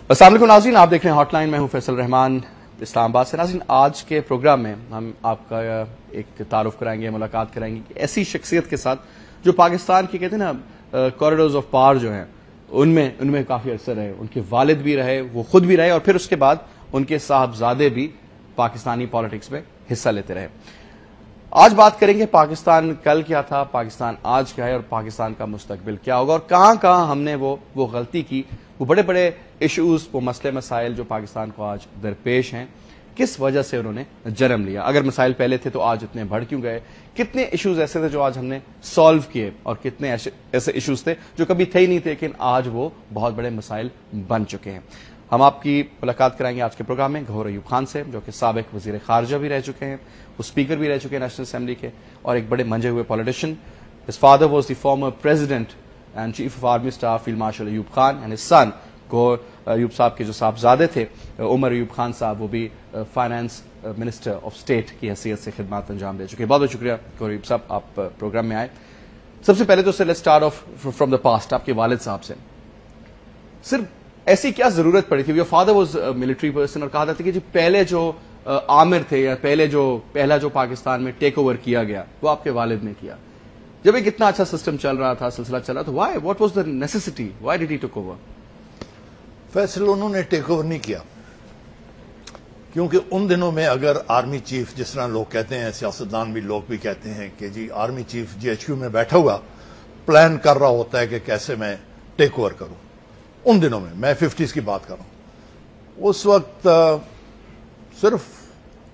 السلام علیکم ناظرین، آپ دیکھ رہے ہیں ہاٹ لائن. میں ہوں فیصل رحمان اسلام آباد سے. ناظرین، آج کے پروگرام میں ہم آپ کا ایک تعارف کرائیں گے، ملاقات کرائیں گے ایسی شخصیت کے ساتھ جو پاکستان کی کہتے ہیں نا کوریڈورز آف پاور جو ہیں ان میں کافی عرصہ رہے. ان کے والد بھی رہے، وہ خود بھی رہے، اور پھر اس کے بعد ان کے صاحبزادے بھی پاکستانی پالیٹکس میں حصہ لیتے رہے. آج بات کریں گے پاکستان کل کیا تھا، پاکستان آج کیا ہے، اور پاکستان کا مستقبل کیا ہوگا، اور کہاں کہاں ہم نے وہ غلطی کی. وہ بڑے بڑے ایشوز، وہ مسئلے مسائل جو پاکستان کو آج درپیش ہیں، کس وجہ سے انہوں نے جنم لیا. اگر مسائل پہلے تھے تو آج اتنے بڑھ کیوں گئے؟ کتنے ایشوز ایسے تھے جو آج ہم نے سالو کیے، اور کتنے ایسے ایشوز تھے جو کبھی تھے ہی نہیں تھے لیکن آج وہ بہت بڑے مسائل بن چکے ہیں. ہم آپ کی ملاقات کرائیں گے آج کے پروگرام میں گھور ایوب خان سے، جو کہ سابق وزیر خارجہ بھی رہ چکے ہیں، وہ اسپیکر بھی رہ چکے ہیں نیشنل اسمبلی کے، اور ایک بڑے منجے ہوئے politician. His father was the former president and chief of army staff Field Marshal Ayub Khan, and his son گھور ایوب صاحب کے جو صاحبزادے تھے عمر ایوب خان صاحب، وہ بھی فائنانس منسٹر آف اسٹیٹ کی حیثیت سے خدمات انجام دے چکے. بہت بہت شکریہ گھور ایوب صاحب، آپ پروگرام میں آئے. سب سے پہلے تو let's start of from the past. آپ کے والد صاحب سے صرف ایسی کیا ضرورت پڑی تھی؟ Your father was military person, اور کہا جاتا ہے کہ جی پہلے جو عامر تھے، یا پہلا جو پاکستان میں ٹیک اوور کیا گیا وہ آپ کے والد نے کیا. جب ایک اتنا اچھا سسٹم چل رہا تھا، سلسلہ چل رہا تھا، what was the necessity, why did he take over? Faisal, انہوں نے ٹیک اوور نہیں کیا، کیونکہ ان دنوں میں اگر آرمی چیف، جس طرح لوگ کہتے ہیں، سیاستدان بھی لوگ بھی کہتے ہیں کہ جی army chief G H Q میں بیٹھا ہوا پلان کر رہا ہوتا ہے کہ کیسے میں ٹیک اوور کروں. ان دنوں میں 50s کی بات کر رہا ہوں، اس وقت صرف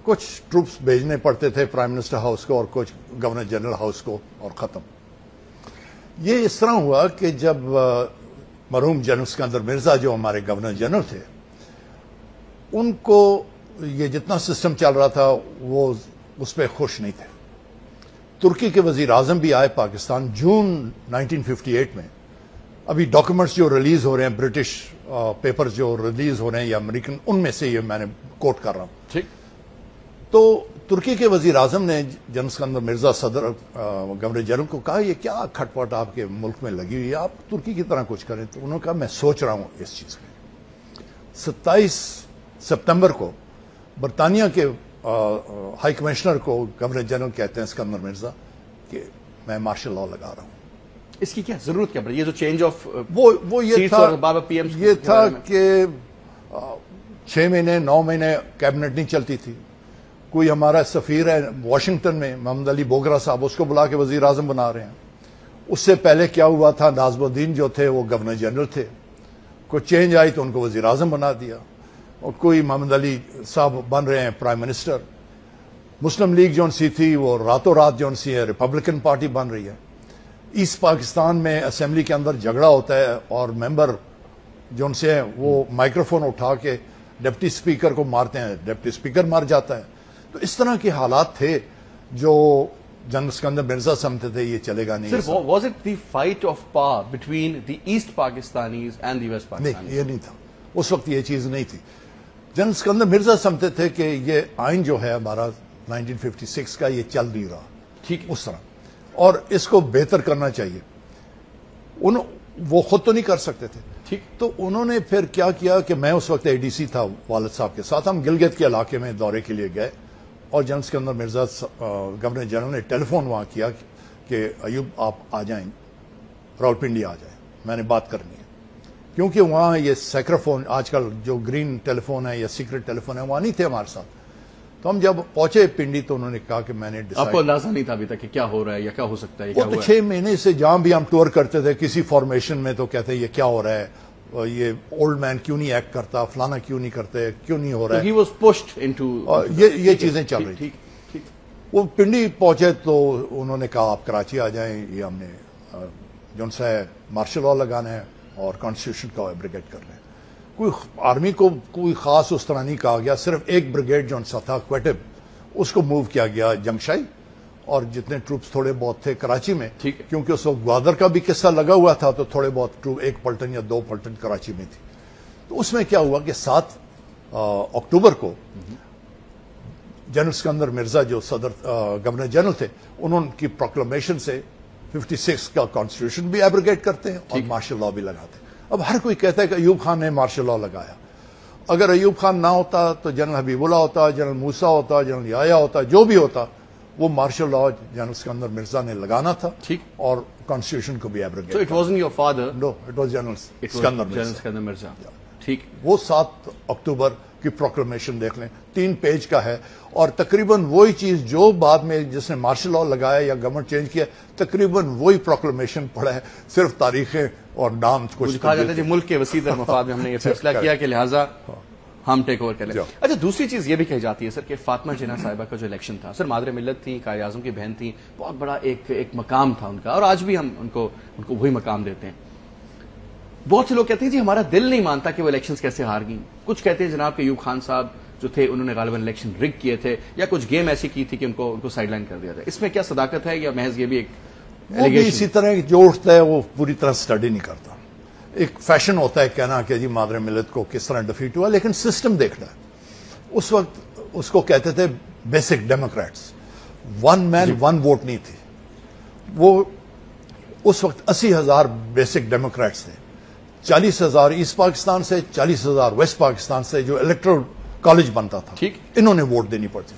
کچھ ٹروپس بھیجنے پڑتے تھے پرائم منسٹر ہاؤس کو اور کچھ گورنر جنرل ہاؤس کو، اور ختم. یہ اس طرح ہوا کہ جب مرحوم جنرل سکندر مرزا جو ہمارے گورنر جنرل تھے، ان کو یہ جتنا سسٹم چل رہا تھا وہ اس پہ خوش نہیں تھے. ترکی کے وزیر اعظم بھی آئے پاکستان جون 1958 میں. ابھی ڈاکومنٹس جو ریلیز ہو رہے ہیں، برٹش پیپرز جو ریلیز ہو رہے ہیں یا امریکن، ان میں سے یہ میں نے کوٹ کر رہا ہوں. ٹھیک. تو ترکی کے وزیر اعظم نے جنرل سکندر مرزا صدر گورنر جنرل کو کہا، یہ کیا کھٹ پٹ آپ کے ملک میں لگی ہوئی ہے، آپ ترکی کی طرح کچھ کریں. تو انہوں نے کہا میں سوچ رہا ہوں اس چیز پہ. 27 سپتمبر کو برطانیہ کے ہائی کمشنر کو گورنر جنرل کہتے ہیں سکندر مرزا کہ میں مارشل لاء لگا رہا ہوں. اس کی کیا ضرورت کیا پڑی؟ یہ جو چینج آف وہ یہ تھا کہ 6 مہینے 9 مہینے کیبنٹ نہیں چلتی تھی. کوئی ہمارا سفیر ہے واشنگٹن میں، محمد علی بوگرا صاحب، اس کو بلا کے وزیر اعظم بنا رہے ہیں. اس سے پہلے کیا ہوا تھا، ناظم الدین جو تھے وہ گورنر جنرل تھے، کوئی چینج آئی تو ان کو وزیر اعظم بنا دیا، اور کوئی محمد علی صاحب بن رہے ہیں پرائم منسٹر. مسلم لیگ جو سی تھی وہ راتوں رات جو سی ہے ریپبلکن پارٹی بن رہی ہے. ایسٹ پاکستان میں اسمبلی کے اندر جھگڑا ہوتا ہے اور ممبر جو سے ہیں وہ مائکروفون اٹھا کے ڈپٹی اسپیکر کو مارتے ہیں، ڈپٹی اسپیکر مار جاتا ہے. تو اس طرح کے حالات تھے جو جنرل سکندر مرزا سمجھتے تھے یہ چلے گا نہیں. صرف was it the fight of power between the east Pakistanis and the west Pakistanis? نہیں، یہ نہیں تھا اس وقت، یہ چیز نہیں تھی. جنرل سکندر مرزا سمجھتے تھے کہ یہ آئین جو ہے ہمارا 1956 کا، یہ چل نہیں رہا ٹھیک اس طرح، اور اس کو بہتر کرنا چاہیے. وہ خود تو نہیں کر سکتے تھے. ٹھیک. تو انہوں نے پھر کیا کیا کہ میں اس وقت ADC تھا والد صاحب کے ساتھ، ہم گلگت کے علاقے میں دورے کے لیے گئے، اور general Sikandar Mirza governor general نے ٹیلی فون وہاں کیا کہ ایوب آپ آ جائیں، راولپنڈی آ جائیں، میں نے بات کرنی ہے. کیونکہ وہاں یہ سیکرافون، آج کل جو گرین ٹیلی فون ہے یا سیکرٹ ٹیلی فون ہے، وہاں نہیں تھے ہمارے ساتھ. تو ہم جب پہنچے پنڈی تو انہوں نے کہا کہ میں نے آپ کو اندازہ نہیں تھا ابھی تک کہ کیا ہو رہا ہے یا کیا ہو سکتا ہے؟ وہ تو 6 مہینے سے جہاں بھی ہم ٹور کرتے تھے کسی فارمیشن میں تو کہتے یہ کیا ہو رہا ہے، یہ اولڈ مین کیوں نہیں ایکٹ کرتا، فلانا کیوں نہیں کرتے، کیوں نہیں ہو رہا ہے. He was pushed into یہ چیزیں چل رہی تھی. وہ پنڈی پہنچے تو انہوں نے کہا آپ کراچی آ جائیں، یہ ہم نے جو سا ہے مارشل لاء لگانا ہے اور کانسٹیٹیوشن کا ایبریگیٹ کر لیں. کوئی آرمی کو کوئی خاص اس طرح نہیں کہا گیا، صرف ایک بریگیڈ جو سا تھا کویٹب، اس کو موو کیا گیا جنگشائی، اور جتنے ٹروپس تھوڑے بہت تھے کراچی میں، کیونکہ اس وقت گوادر کا بھی قصہ لگا ہوا تھا تو تھوڑے بہت ٹروپ 1 پلٹن یا 2 پلٹن کراچی میں تھی. تو اس میں کیا ہوا کہ 7 اکتوبر کو جنرل سکندر مرزا جو گورنر جنرل تھے، انہوں کی پروکلمیشن سے 56 کا کانسٹیٹیوشن بھی ایبریگیٹ کرتے ہیں اور مارشل لاء بھی لگاتے ہیں. اب ہر کوئی کہتا ہے کہ ایوب خان نے مارشل لاء لگایا. اگر ایوب خان نہ ہوتا تو جنرل حبیب اللہ ہوتا, جنرل موسیٰ ہوتا, جنرل یحییٰ ہوتا, جو بھی ہوتا, وہ martial law general Iskander Mirza نے لگانا تھا اور کانسٹیٹیوشن کو بھی abrogate. So it wasn't your father. No, it was General Iskander Mirza. ٹھیک. وہ 7 اکتوبر کی پروکلمیشن دیکھ لیں, 3 پیج کا ہے, اور تقریباً وہی چیز جو بعد میں جس نے مارشل لا لگایا یا گورنمنٹ چینج کیا, تقریباً وہی پروکلمیشن پڑھا ہے, صرف تاریخیں اور نام کچھ کہا جاتا ہے ملک کے وسیع تر مفاد میں ہم نے یہ فیصلہ کیا کہ لہٰذا ہم ٹیک اوور کر لیں. اچھا, دوسری چیز یہ بھی کہی جاتی ہے سر کہ فاطمہ جناح صاحبہ کا جو الیکشن تھا, سر مادر ملت تھی, قائد اعظم کی بہن تھی, بہت بڑا ایک مقام تھا ان کا, اور آج بھی ہم ان کو وہی مقام دیتے ہیں. بہت سے لوگ کہتے ہیں جی ہمارا دل نہیں مانتا کہ وہ الیکشنز کیسے ہار گئیں. کچھ کہتے ہیں جناب کہ ایوب خان صاحب جو تھے انہوں نے غالباً الیکشن رگ کیے تھے, یا کچھ گیم ایسی کی تھی کہ ان کو سائڈ لائن کر دیا تھا. اس میں کیا صداقت ہے یا محض یہ بھی ایک ایلیگیشن؟ اسی طرح جو اٹھتا ہے وہ پوری طرح اسٹڈی نہیں کرتا. ایک فیشن ہوتا ہے کہنا کہ جی مادر ملت کو کس طرح ڈیفیٹ ہوا, لیکن سسٹم دیکھنا ہے. اس وقت اس کو کہتے تھے بیسک ڈیموکریٹس, 1 مین 1 ووٹ نہیں تھی. وہ اس وقت 80,000 بیسک ڈیموکریٹس تھے, 40,000 ایسٹ پاکستان سے, 40,000 ویسٹ پاکستان سے, جو الیکٹرل کالج بنتا تھا. ٹھیک, انہوں نے ووٹ دینی پڑتی.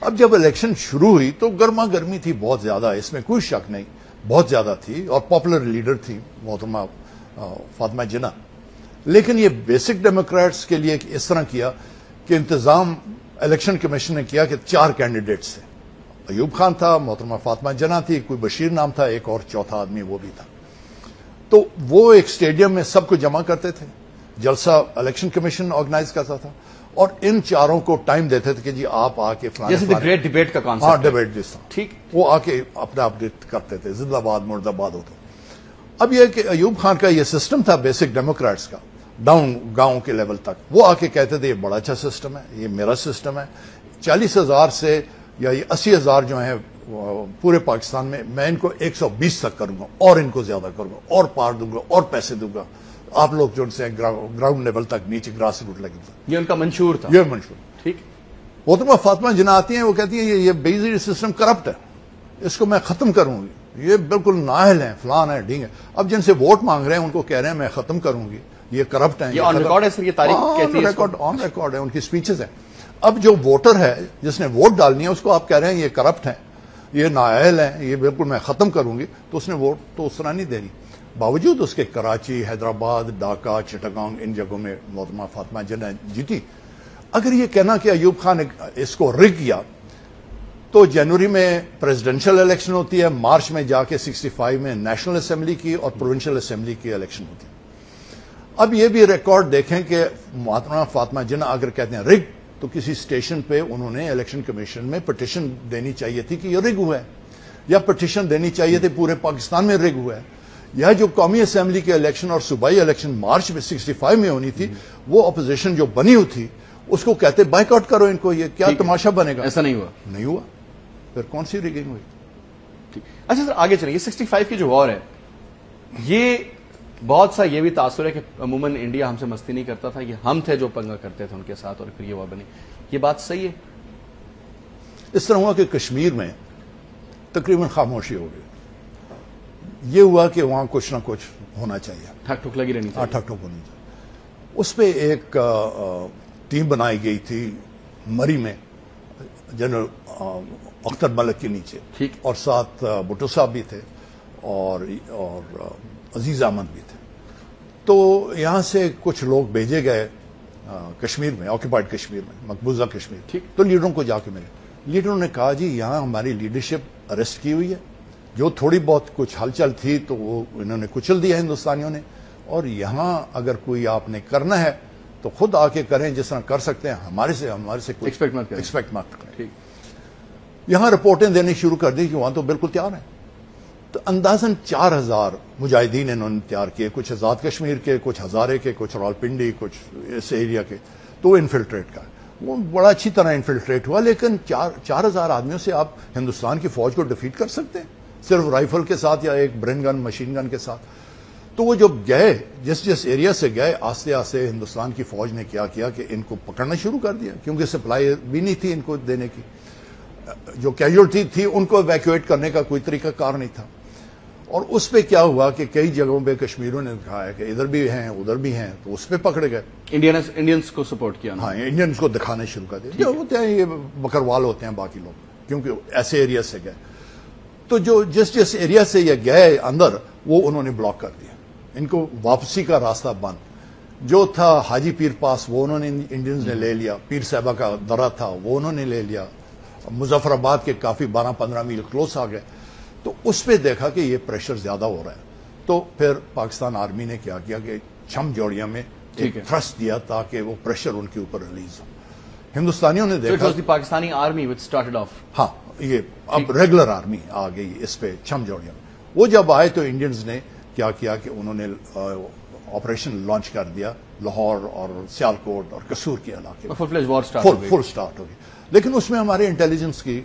اب جب الیکشن شروع ہوئی تو گرما گرمی تھی بہت زیادہ, اس میں کوئی شک نہیں, بہت زیادہ تھی, اور پاپولر لیڈر تھی محترمہ فاطمہ جناح. لیکن یہ بیسک ڈیموکریٹس کے لیے اس طرح کیا کہ انتظام الیکشن کمیشن نے کیا کہ 4 کینڈیڈیٹس تھے. ایوب خان تھا, محترمہ فاطمہ جناح تھی, کوئی بشیر نام تھا, ایک اور چوتھا آدمی وہ بھی تھا. تو وہ ایک اسٹیڈیم میں سب کو جمع کرتے تھے, جلسہ الیکشن کمیشن آرگنائز کرتا تھا, اور ان 4 کو ٹائم دیتے تھے کہ جی آپ آ کے جیسے گریٹ ڈیبیٹ کا کانسیپٹ. ہاں, ڈیبیٹ جس طرح. ٹھیک, وہ آ کے اپنا اپڈیٹ کرتے تھے, زندہ باد مرد آباد ہوتا. اب یہ کہ ایوب خان کا یہ سسٹم تھا بیسک ڈیموکریٹس کا, ڈاؤن گاؤں کے لیول تک, وہ آ کے کہتے تھے یہ بڑا اچھا سسٹم ہے, یہ میرا سسٹم ہے. 40,000 سے یا یہ 80,000 جو ہیں پورے پاکستان میں ان کو 120 تک کروں گا, اور ان کو زیادہ کروں گا, اور پار دوں گا, اور پیسے دوں گا. آپ لوگ جو ان سے گراؤنڈ لیول تک, نیچے گراس روٹ لیول تک, یہ ان کا منشور تھا. یہ منشور. ٹھیک. محترمہ فاطمہ جناح آتی ہیں, وہ کہتی ہیں یہ بیزی سسٹم کرپٹ ہے, اس کو میں ختم کروں گی, یہ بالکل نااہل ہیں, فلان ہے, ڈھینگ ہے. اب جن سے ووٹ مانگ رہے ہیں ان کو کہہ رہے ہیں میں ختم کروں گی, یہ کرپٹ ہیں. یہ آن ریکارڈ ہے سر, یہ تاریخ کہتی ہے, آن ریکارڈ ہے, ان کی سپیچز ہیں. اب جو ووٹر ہے جس نے ووٹ ڈالنی ہے اس کو آپ کہہ رہے ہیں یہ کرپٹ ہیں, یہ نااہل ہیں, یہ بالکل میں ختم کروں گی, تو اس نے ووٹ تو اس طرح نہیں دینی. باوجود اس کے کراچی, حیدرآباد, ڈھاکہ, چٹاگانگ, ان جگہوں میں محترمہ فاطمہ جناح جیتی. اگر یہ کہنا کہ ایوب خان نے اس کو رگ کیا, تو جنوری میں پریزیڈنشل الیکشن ہوتی ہے, مارچ میں جا کے 65 میں نیشنل اسمبلی کی اور پروونشل اسمبلی کی الیکشن ہوتی ہے. اب یہ بھی ریکارڈ دیکھیں کہ محترمہ فاطمہ جناح اگر کہتے ہیں رگ, تو کسی اسٹیشن پہ انہوں نے الیکشن کمیشن میں پٹیشن دینی چاہیے تھی کہ یہ رگ ہوا ہے, یا پٹیشن دینی چاہیے تھی پورے پاکستان میں رگ ہوا ہے. یا جو قومی اسمبلی کے الیکشن اور صوبائی الیکشن مارچ میں 65 میں ہونی تھی, وہ اپوزیشن جو بنی ہوئی تھی اس کو کہتے بائیک آؤٹ کرو ان کو, یہ کیا تماشا بنے گا. ایسا نہیں ہوا. نہیں ہوا, پھر کون سی ریگنگ ہوئی. اچھا سر, آگے چلیں. یہ 65 کی جو وار ہے, یہ بہت سا یہ بھی تاثر ہے کہ عموماً انڈیا ہم سے مستی نہیں کرتا تھا, یہ ہم تھے جو پنگا کرتے تھے ان کے ساتھ, اور پھر یہ وار بنی. یہ بات صحیح ہے؟ اس طرح ہوا کہ کشمیر میں تقریباً خاموشی ہو گئی. یہ ہوا کہ وہاں کچھ نہ کچھ ہونا چاہیے, ٹھک ٹھک لگی رہنی چاہیے. ٹھک ٹھک ہونی چاہیے. اس پہ ایک ٹیم بنائی گئی تھی مری میں, جنرل اختر ملک کے نیچے, ٹھیک, اور ساتھ بھٹو صاحب بھی تھے اور عزیز احمد بھی تھے. تو یہاں سے کچھ لوگ بھیجے گئے کشمیر میں, آکوپائڈ کشمیر میں, مقبوضہ کشمیر. ٹھیک. تو لیڈروں کو جا کے ملے. لیڈروں نے کہا جی یہاں ہماری لیڈرشپ اریسٹ کی ہوئی ہے, جو تھوڑی بہت کچھ ہلچل تھی تو وہ انہوں نے کچل دیا ہندوستانیوں نے, اور یہاں اگر کوئی آپ نے کرنا ہے تو خود آ کے کریں, جس طرح کر سکتے ہیں, ہمارے سے ایکسپیکٹ مت کریں. یہاں رپورٹیں دینی شروع کر دی کہ وہاں تو بالکل تیار ہیں. تو اندازاً 4,000 مجاہدین انہوں نے تیار کیے, کچھ آزاد کشمیر کے, کچھ ہزارے کے, کچھ راولپنڈی, کچھ اس ایریا کے. تو وہ انفلٹریٹ کا, وہ بڑا اچھی طرح انفلٹریٹ ہوا. لیکن 4,000 آدمیوں سے آپ ہندوستان کی فوج کو ڈیفیٹ کر سکتے ہیں صرف رائفل کے ساتھ یا ایک برین گن, مشین گن کے ساتھ؟ تو وہ جب گئے, جس ایریا سے گئے, آہستہ آہستہ ہندوستان کی فوج نے کیا کیا کہ ان کو پکڑنا شروع کر دیا, کیونکہ سپلائی بھی نہیں تھی ان کو دینے کی. جو کیجولٹی تھی ان کو ایویکویٹ کرنے کا کوئی طریقہ کار نہیں تھا. اور اس پہ کیا ہوا کہ کئی جگہوں پہ کشمیروں نے دکھایا کہ ادھر بھی ہیں ادھر بھی ہیں، تو اس پہ پکڑے گئے. انڈینس کو سپورٹ کیا. ہاں، انڈینس کو دکھانے شروع کر دیا. جو ہوتے ہیں یہ بکروال ہوتے ہیں باقی لوگ، کیونکہ ایسے ایریا سے گئے. تو جو جس ایریا سے یہ گئے اندر، وہ انہوں نے بلاک کر دیا. ان کو واپسی کا راستہ بند. جو تھا حاجی پیر پاس، وہ انہوں نے انڈینز نے لے لیا. پیر صاحبہ کا درہ تھا، وہ انہوں نے لے لیا. مظفر آباد کے کافی 12-15 میل کلوز آ گئے. تو اس پہ دیکھا کہ یہ پریشر زیادہ ہو رہا ہے. تو پھر پاکستان آرمی نے کیا کیا کہ چھم جوڑیاں میں ایک تھرسٹ دیا تاکہ وہ پریشر ان کے اوپر ریلیز ہو. ہندوستانیوں نے دیکھا Pakistani army which started of. ہاں، یہ اب ریگولر آرمی آ گئی اس پہ چھم جوڑیاں. وہ جب آئے تو انڈینز نے کیا کیا کہ انہوں نے آپریشن لانچ کر دیا لاہور اور سیالکوٹ اور قصور کے علاقے میں. فل سٹارٹ ہو گئی. لیکن اس میں ہمارے انٹیلیجنس کی،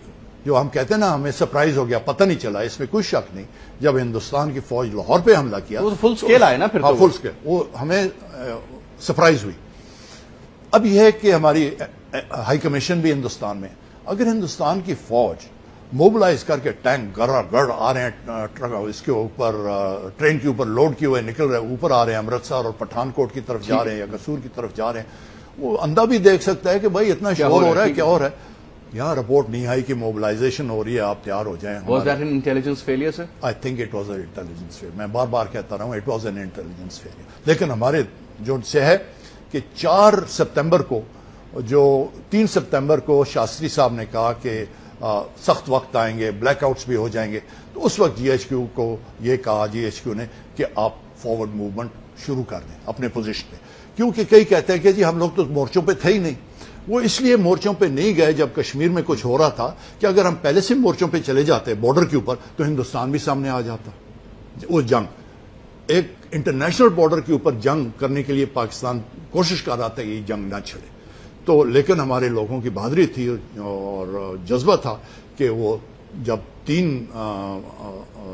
جو ہم کہتے ہیں نا ہمیں سرپرائز ہو گیا، پتہ نہیں چلا، اس میں کوئی شک نہیں. جب ہندوستان کی فوج لاہور پہ حملہ کیا، فل سکیل آئے نا پھر. فل سکیل، وہ ہمیں سرپرائز ہوئی. اب یہ ہے کہ ہماری ہائی کمیشن بھی ہندوستان میں، اگر ہندوستان کی فوج موبلائز کر کے ٹینک گڑ آ رہے ہیں ٹرک اس کے اوپر، ٹرین کے اوپر لوڈ کیے ہوئے نکل رہے ہیں، اوپر آ رہے ہیں امرتسر اور پٹھان کوٹ کی طرف جا رہے ہیں یا قصور کی طرف جا رہے ہیں، وہ اندھا بھی دیکھ سکتا ہے کہ بھائی اتنا شور ہو رہا ہے، کیا ہو رہا ہے. یہاں رپورٹ نہیں آئی کہ موبلائزیشن ہو رہی ہے، آپ تیار ہو جائیں. Was that an intelligence failure, sir? I think it was an intelligence failure. میں بار بار کہتا رہا ہوں it was an intelligence failure. لیکن ہمارے جو سے ہے کہ 4 سپتمبر کو، جو 3 سپتمبر کو شاستری صاحب نے کہا کہ سخت وقت آئیں گے، بلیک آؤٹس بھی ہو جائیں گے، تو اس وقت جی ایچ کیو کو یہ کہا، جی ایچ کیو نے، کہ آپ فارورڈ موومنٹ شروع کر دیں اپنے پوزیشن پہ. کیونکہ کئی کہتے ہیں کہ جی ہم لوگ تو مورچوں پہ تھے ہی نہیں. وہ اس لیے مورچوں پہ نہیں گئے جب کشمیر میں کچھ ہو رہا تھا کہ اگر ہم پہلے سے مورچوں پہ چلے جاتے بارڈر کے اوپر تو ہندوستان بھی سامنے آ جاتا. وہ جنگ، ایک انٹرنیشنل بارڈر کے اوپر جنگ کرنے کے لیے پاکستان کوشش کر رہا تھا کہ یہ جنگ نہ چھڑے. تو لیکن ہمارے لوگوں کی بہادری تھی اور جذبہ تھا کہ وہ جب 3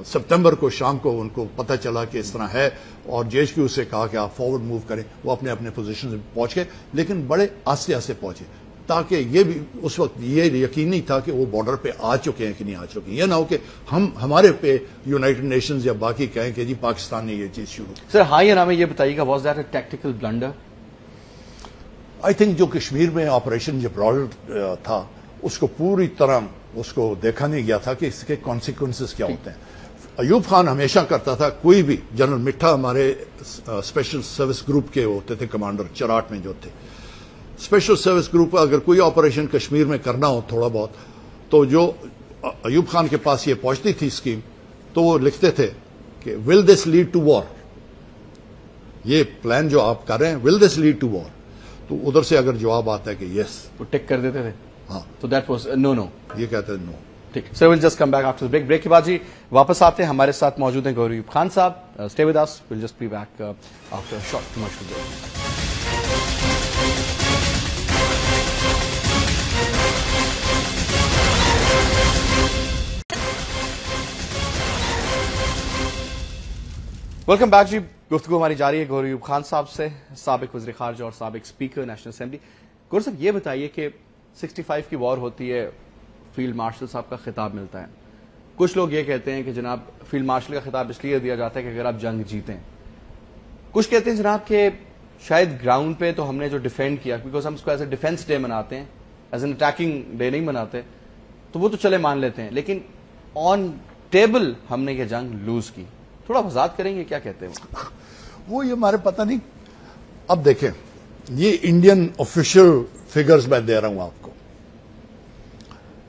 سپتمبر کو شام کو ان کو پتہ چلا کہ اس طرح ہے اور جے ایچ کیو سے کہا کہ آپ فارورڈ موو کریں، وہ اپنے اپنے پوزیشن سے پہنچ گئے، لیکن بڑے آہستہ آہستہ پہنچے تاکہ یہ بھی اس وقت یہ یقین نہیں تھا کہ وہ بارڈر پہ آ چکے ہیں کہ نہیں آ چکے. یہ نہ ہو کہ ہمارے پہ یونائٹڈ نیشنز یا باقی کہیں کہ جی پاکستان نے یہ چیز شروع کی. سر ہاں یا نہ میں یہ بتائیے گا، was that a tactical blunder? I think جو کشمیر میں آپریشن جبرالٹر تھا اس کو پوری طرح اس کو دیکھا نہیں گیا تھا کہ اس کے کانسیکوینسز کیا ہوتے ہیں. ایوب خان ہمیشہ کرتا تھا، کوئی بھی، جنرل مٹھا ہمارے اسپیشل سروس گروپ کے ہوتے تھے کمانڈر چراٹ میں جو تھے، اسپیشل سروس گروپ اگر کوئی آپریشن کشمیر میں کرنا ہو تھوڑا بہت، تو جو ایوب خان کے پاس یہ پہنچتی تھی اسکیم، تو وہ لکھتے تھے کہ ول دس لیڈ ٹو وار، یہ پلان جو آپ کر رہے ہیں ول دس لیڈ ٹو وار. تو ادھر سے اگر جواب آتا ہے کہ یس، وہ ٹک کر دیتے تھے. ہاں، تو دیٹ واز نو. یہ کہتے ہیں نو. ٹھیک. Sir will just come back after break. Break کے بعد جی واپس آتے ہیں. ہمارے ساتھ موجود ہیں گور ایوب خان صاحب. Stay with us, will just be back after short commercial break. Welcome back جی. گفتگو ہماری جاری ہے گور ایوب خان صاحب سے، سابق وزیر خارجہ اور سابق اسپیکر نیشنل اسمبلی. گور صاحب یہ بتائیے کہ 65 کی وار ہوتی ہے، فیلڈ مارشل صاحب کا خطاب ملتا ہے. کچھ لوگ یہ کہتے ہیں کہ جناب فیلڈ مارشل کا خطاب اس لیے دیا جاتا ہے کہ اگر آپ جنگ جیتیں. کچھ کہتے ہیں جناب کہ شاید گراؤنڈ پہ تو ہم نے جو ڈیفینڈ کیا، بیکاز ہم اس کو ایز اے ڈیفینس ڈے مناتے ہیں، ایز این اٹیکنگ ڈے نہیں مناتے، تو وہ تو چلے مان لیتے ہیں، لیکن آن ٹیبل ہم نے یہ جنگ لوز کی. تھوڑا وضاحت کریں گے کیا کہتے ہیں وہ؟ یہ ہمارے پتہ نہیں. اب دیکھیں، یہ انڈین آفیشیل فگرز میں دے رہا ہوں آپ کو.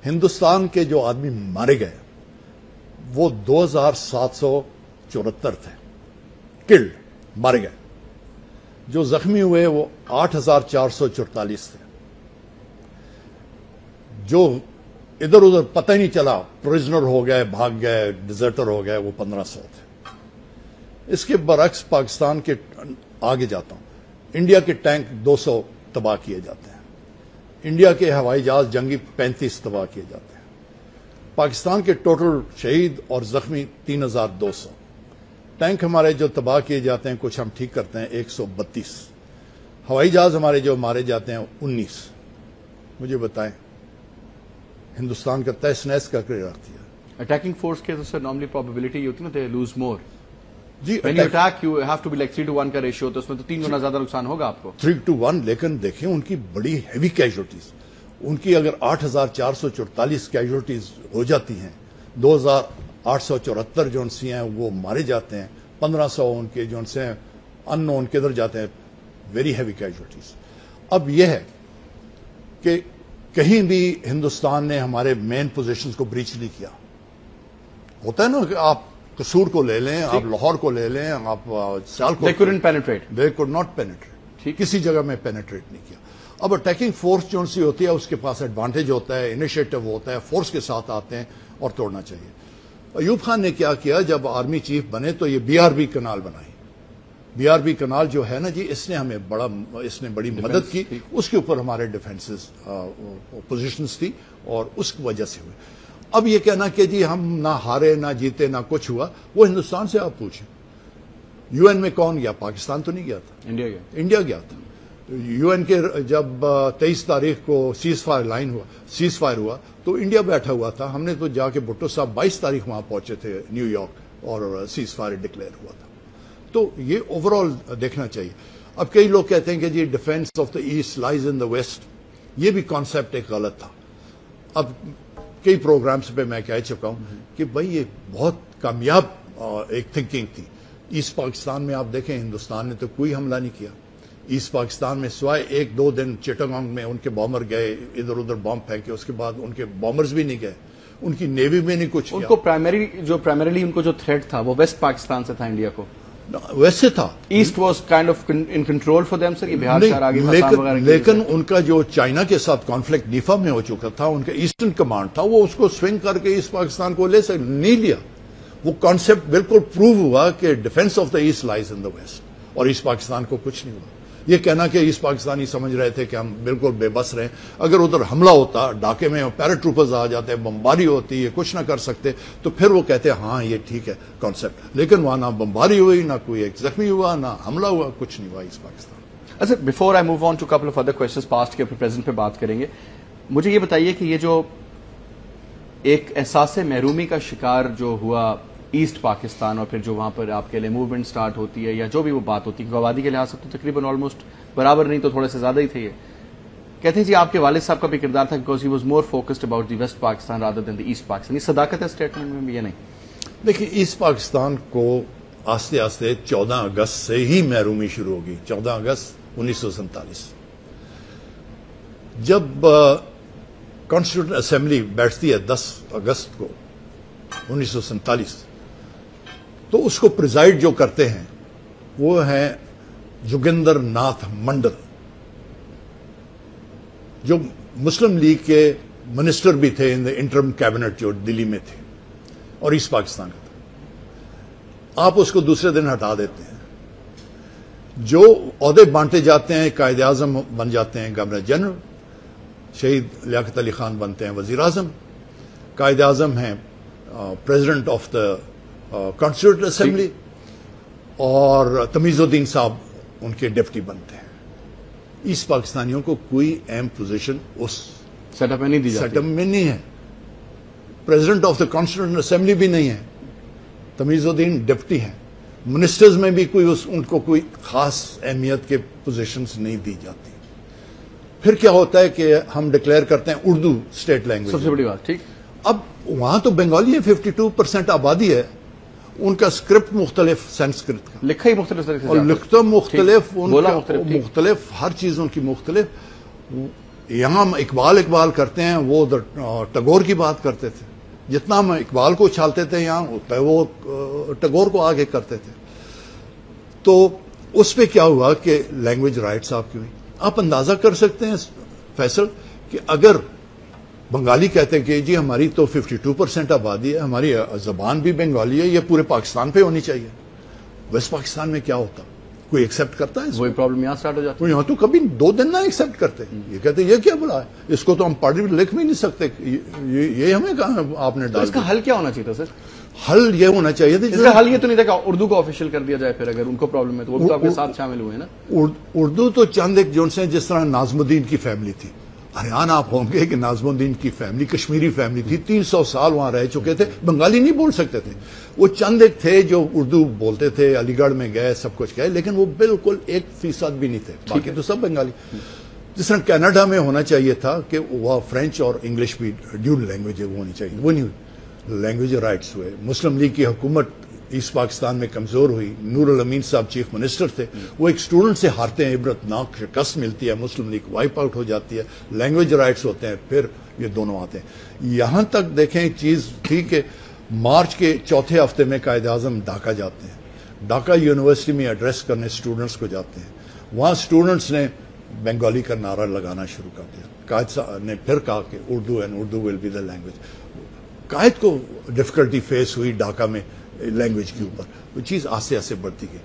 ہندوستان کے جو آدمی مارے گئے وہ 2774 تھے، کلڈ، مارے گئے. جو زخمی ہوئے وہ 8444 تھے. جو ادھر ادھر پتہ ہی نہیں چلا، پرزنر ہو گئے، بھاگ گئے، ڈیزرٹر ہو گئے، وہ 1500 تھے. اس کے برعکس پاکستان کے آگے جاتا ہوں، انڈیا کے ٹینک 200 تباہ کیے جاتے ہیں، انڈیا کے ہوائی جہاز جنگی 35 تباہ کیے جاتے ہیں. پاکستان کے ٹوٹل شہید اور زخمی 3200. ٹینک ہمارے جو تباہ کیے جاتے ہیں کچھ ہم ٹھیک کرتے ہیں 132. ہوائی جہاز ہمارے جو مارے جاتے ہیں 19. مجھے بتائیں ہندوستان کا تہس نہس کر کے رکھتی ہے. اٹیکنگ فورس کے تو سر نارملی پروبیبلٹی یہ ہوتی ہے نا دے لوز مور. جی when you attack you have to be like 3-1 کا ریشیو, تو اس میں تو 3 گنا زیادہ نقصان ہوگا آپ کو. 3-1, لیکن دیکھیں ان کی بڑی ہیوی کیجولٹیز, ان کی اگر 8,444 کیجولٹیز ہو جاتی ہیں, 2,874 جو ان سے ہیں وہ مارے جاتے ہیں, 1,500 ان کے جو ان سے ان نون کدھر جاتے ہیں, ویری ہیوی کیجولٹیز. اب یہ ہے کہ کہیں بھی ہندوستان نے ہمارے مین پوزیشنز کو بریچ نہیں کیا. ہوتا ہے نا کہ آپ قصور کو لے لیں, آپ لاہور کو لے لیں, آپ Sialkot, They couldn't penetrate. They could not penetrate. کسی جگہ میں پینیٹریٹ نہیں کیا. اب اٹیکنگ فورس جو سی ہوتی ہے اس کے پاس ایڈوانٹیج ہوتا ہے, انیشیٹو ہوتا ہے, فورس کے ساتھ آتے ہیں اور توڑنا چاہیے. ایوب خان نے کیا کیا, جب آرمی چیف بنے تو یہ BRB کنال بنائی. BRB کنال جو ہے نا جی, اس نے بڑی مدد کی, اس کے اوپر ہمارے ڈیفینسز پوزیشنز تھی اور اس کی وجہ سے ہوئے. اب یہ کہنا کہ جی ہم نہ ہارے نہ جیتے نہ کچھ ہوا, وہ ہندوستان سے آپ پوچھیں. UN میں کون گیا؟ پاکستان تو نہیں گیا تھا, انڈیا گیا تھا. UN کے جب 23 تاریخ کو سیز فائر ہوا تو انڈیا بیٹھا ہوا تھا. ہم نے تو جا کے بھٹو صاحب 22 تاریخ وہاں پہنچے تھے نیو یارک اور سیز فائر ڈکلیئر ہوا تھا. تو یہ اوور آل دیکھنا چاہیے. اب کئی لوگ کہتے ہیں کہ جی defence of the asset lies in the West, یہ بھی کانسیپٹ ایک غلط تھا. اب کئی پروگرامز پہ میں کہہ چکا ہوں کہ بھائی یہ بہت کامیاب ایک تھنکنگ تھی. ایسٹ پاکستان میں آپ دیکھیں ہندوستان نے تو کوئی حملہ نہیں کیا. ایسٹ پاکستان میں سوائے 1-2 دن چٹاگانگ میں ان کے بامر گئے, ادھر ادھر بام پھینکے, اس کے بعد ان کے بامرز بھی نہیں گئے, ان کی نیوی میں نہیں کچھ ان کیا. کو پرائمریلی ان کو جو تھریٹ تھا وہ ویسٹ پاکستان سے تھا, انڈیا کو ویسے تھا. East was kind of in control for them sir, یہ بہار شہر آگے لیکن ان کا جو چائنا کے ساتھ کانفلکٹ نیفا میں ہو چکا تھا, ان کا ایسٹرن کمانڈ تھا, وہ اس کو سوئنگ کر کے ایسٹ پاکستان کو نہیں لیا. وہ کانسیپٹ بالکل پروو ہوا کہ defence of the asset lies in the west, اور ایسٹ پاکستان کو کچھ نہیں ہوا. یہ کہنا کہ ایسٹ پاکستانی سمجھ رہے تھے کہ ہم بالکل بے بس رہیں, اگر ادھر حملہ ہوتا, ڈاکے میں پیراٹروپرز آ جاتے, بمباری ہوتی, یہ کچھ نہ کر سکتے, تو پھر وہ کہتے ہاں یہ ٹھیک ہے کانسیپٹ. لیکن وہاں نہ بمباری ہوئی, نہ کوئی ایک زخمی ہوا, نہ حملہ ہوا, کچھ نہیں ہوا ایسٹ پاکستان. اچھا, before I move on to couple of other questions past کے پریزنٹ پہ بات کریں گے. مجھے یہ بتائیے کہ یہ جو ایک احساس محرومی کا شکار جو ہوا ایسٹ پاکستان, اور پھر جو وہاں پر آپ کے لیے موومنٹ سٹارٹ ہوتی ہے یا جو بھی وہ بات ہوتی ہے, آبادی کے لحاظ سے تو تقریباً آلموسٹ برابر نہیں تو تھوڑے سے زیادہ ہی تھے. یہ کہتے ہیں جی آپ کے والد صاحب کا بھی کردار تھا, because he was more focused about the west Pakistan rather than the east Pakistan. یہ صداقت ہے اسٹیٹمنٹ میں بھی یا نہیں؟ دیکھیے, ایسٹ پاکستان کو آہستہ آہستہ 14 اگست سے ہی محرومی شروع ہوگی. 14 اگست 1947 جب کانسٹیٹیوشن اسمبلی بیٹھتی ہے 10 اگست کو 1947, تو اس کو پریزائڈ جو کرتے ہیں وہ ہیں جوگندر ناتھ منڈل, جو مسلم لیگ کے منسٹر بھی تھے ان دا انٹرم کیبنٹ جو دلی میں تھے اور ایسٹ پاکستان کا تھا. آپ اس کو دوسرے دن ہٹا دیتے ہیں. جو عہدے بانٹے جاتے ہیں, قائد اعظم بن جاتے ہیں گورنر جنرل, شہید لیاقت علی خان بنتے ہیں وزیر اعظم, قائد اعظم ہیں president of the constitution assembly, اور تمیز الدین صاحب ان کے ڈپٹی بنتے ہیں. ایسٹ پاکستانیوں کو کوئی اہم پوزیشن اس سیٹ اپ میں نہیں دی جاتی. سیٹ اپ میں نہیں ہے. President of the constitution assembly بھی نہیں ہے, تمیز الدین ڈپٹی ہیں. منسٹرز میں بھی ان کو کوئی خاص اہمیت کے پوزیشنز نہیں دی جاتی. پھر کیا ہوتا ہے کہ ہم ڈکلیئر کرتے ہیں اردو اسٹیٹ لینگویج, سب سے بڑی بات. ٹھیک, اب وہاں تو بنگالی ہے, 52% آبادی ہے, ان کا اسکرپٹ مختلف, سنسکرت کا لکھا ہی مختلف طریقے سے, اور لکھتا مختلف, بولا مختلف, ہر چیز ان کی مختلف. یہاں ہم اقبال کرتے ہیں, وہ ٹیگور کی بات کرتے تھے. جتنا ہم اقبال کو اچھالتے تھے یہاں وہ ٹیگور کو آگے کرتے تھے. تو اس پہ کیا ہوا کہ لینگویج رائٹس آپ کی ہوئی. آپ اندازہ کر سکتے ہیں فیصل کہ اگر بنگالی کہتے ہیں کہ جی ہماری تو 52% آبادی ہے, ہماری زبان بھی بنگالی ہے, یہ پورے پاکستان پہ ہونی چاہیے, ویسٹ پاکستان میں کیا ہوتا؟ کوئی ایکسپٹ کرتا ہے؟ وہی پرابلم یہاں سٹارٹ ہو جاتی ہے. یہاں تو کبھی 2 دن نہ ایکسپٹ کرتے, یہ کہتے ہیں یہ کیا بڑا ہے, اس کو تو ہم پڑھ لکھ بھی نہیں سکتے, یہ ہمیں کہاں آپ نے ڈالا. اس کا حل کیا ہونا چاہیے تھا سر؟ حل یہ ہونا چاہیے تھا, اس کا حل یہ تو نہیں تھا کہ اردو کو آفیشیل کر دیا جائے, پھر اگر ان کو پرابلم ہے تو وہ تو آپ کے ساتھ شامل ہوئے ہیں نا. اردو تو چند ایک جون سے, جس طرح ناظم الدین کی فیملی تھی, حیران آپ ہوں گے کہ ناظم الدین کی فیملی کشمیری فیملی تھی, 300 سال وہاں رہ چکے تھے, بنگالی نہیں بول سکتے تھے. وہ چند ایک تھے جو اردو بولتے تھے, علی گڑھ میں گئے, سب کچھ گئے, لیکن وہ بالکل 1% بھی نہیں تھے, باقی تو سب بنگالی. جس طرح کینیڈا میں ہونا چاہیے تھا کہ وہ فرینچ اور انگلش بھی ڈیول لینگویج وہ ہونی چاہیے, وہ نہیں ہوئی. لینگویج رائٹس ہوئے. مسلم لیگ کی حکومت ایسٹ پاکستان میں کمزور ہوئی. نور الامین صاحب چیف منسٹر تھے, وہ ایک اسٹوڈنٹ سے ہارتے ہیں, عبرتناک شکست ملتی ہے, مسلم لیگ وائپ آؤٹ ہو جاتی ہے, لینگویج رائٹس ہوتے ہیں, پھر یہ دونوں آتے ہیں. یہاں تک دیکھیں ایک چیز تھی کہ مارچ کے چوتھے ہفتے میں قائد اعظم ڈھاکہ جاتے ہیں, ڈھاکہ یونیورسٹی میں ایڈریس کرنے اسٹوڈنٹس کو جاتے ہیں. وہاں اسٹوڈنٹس نے بنگالی کا نعرہ لگانا شروع کر دیا. قائد صاحب نے پھر کہا کہ Urdu and Urdu will be the language. قائد کو ڈفیکلٹی فیس ہوئی ڈھاکہ میں لینگویج کے اوپر, وہ چیز آستے آستے بڑھتی گئی.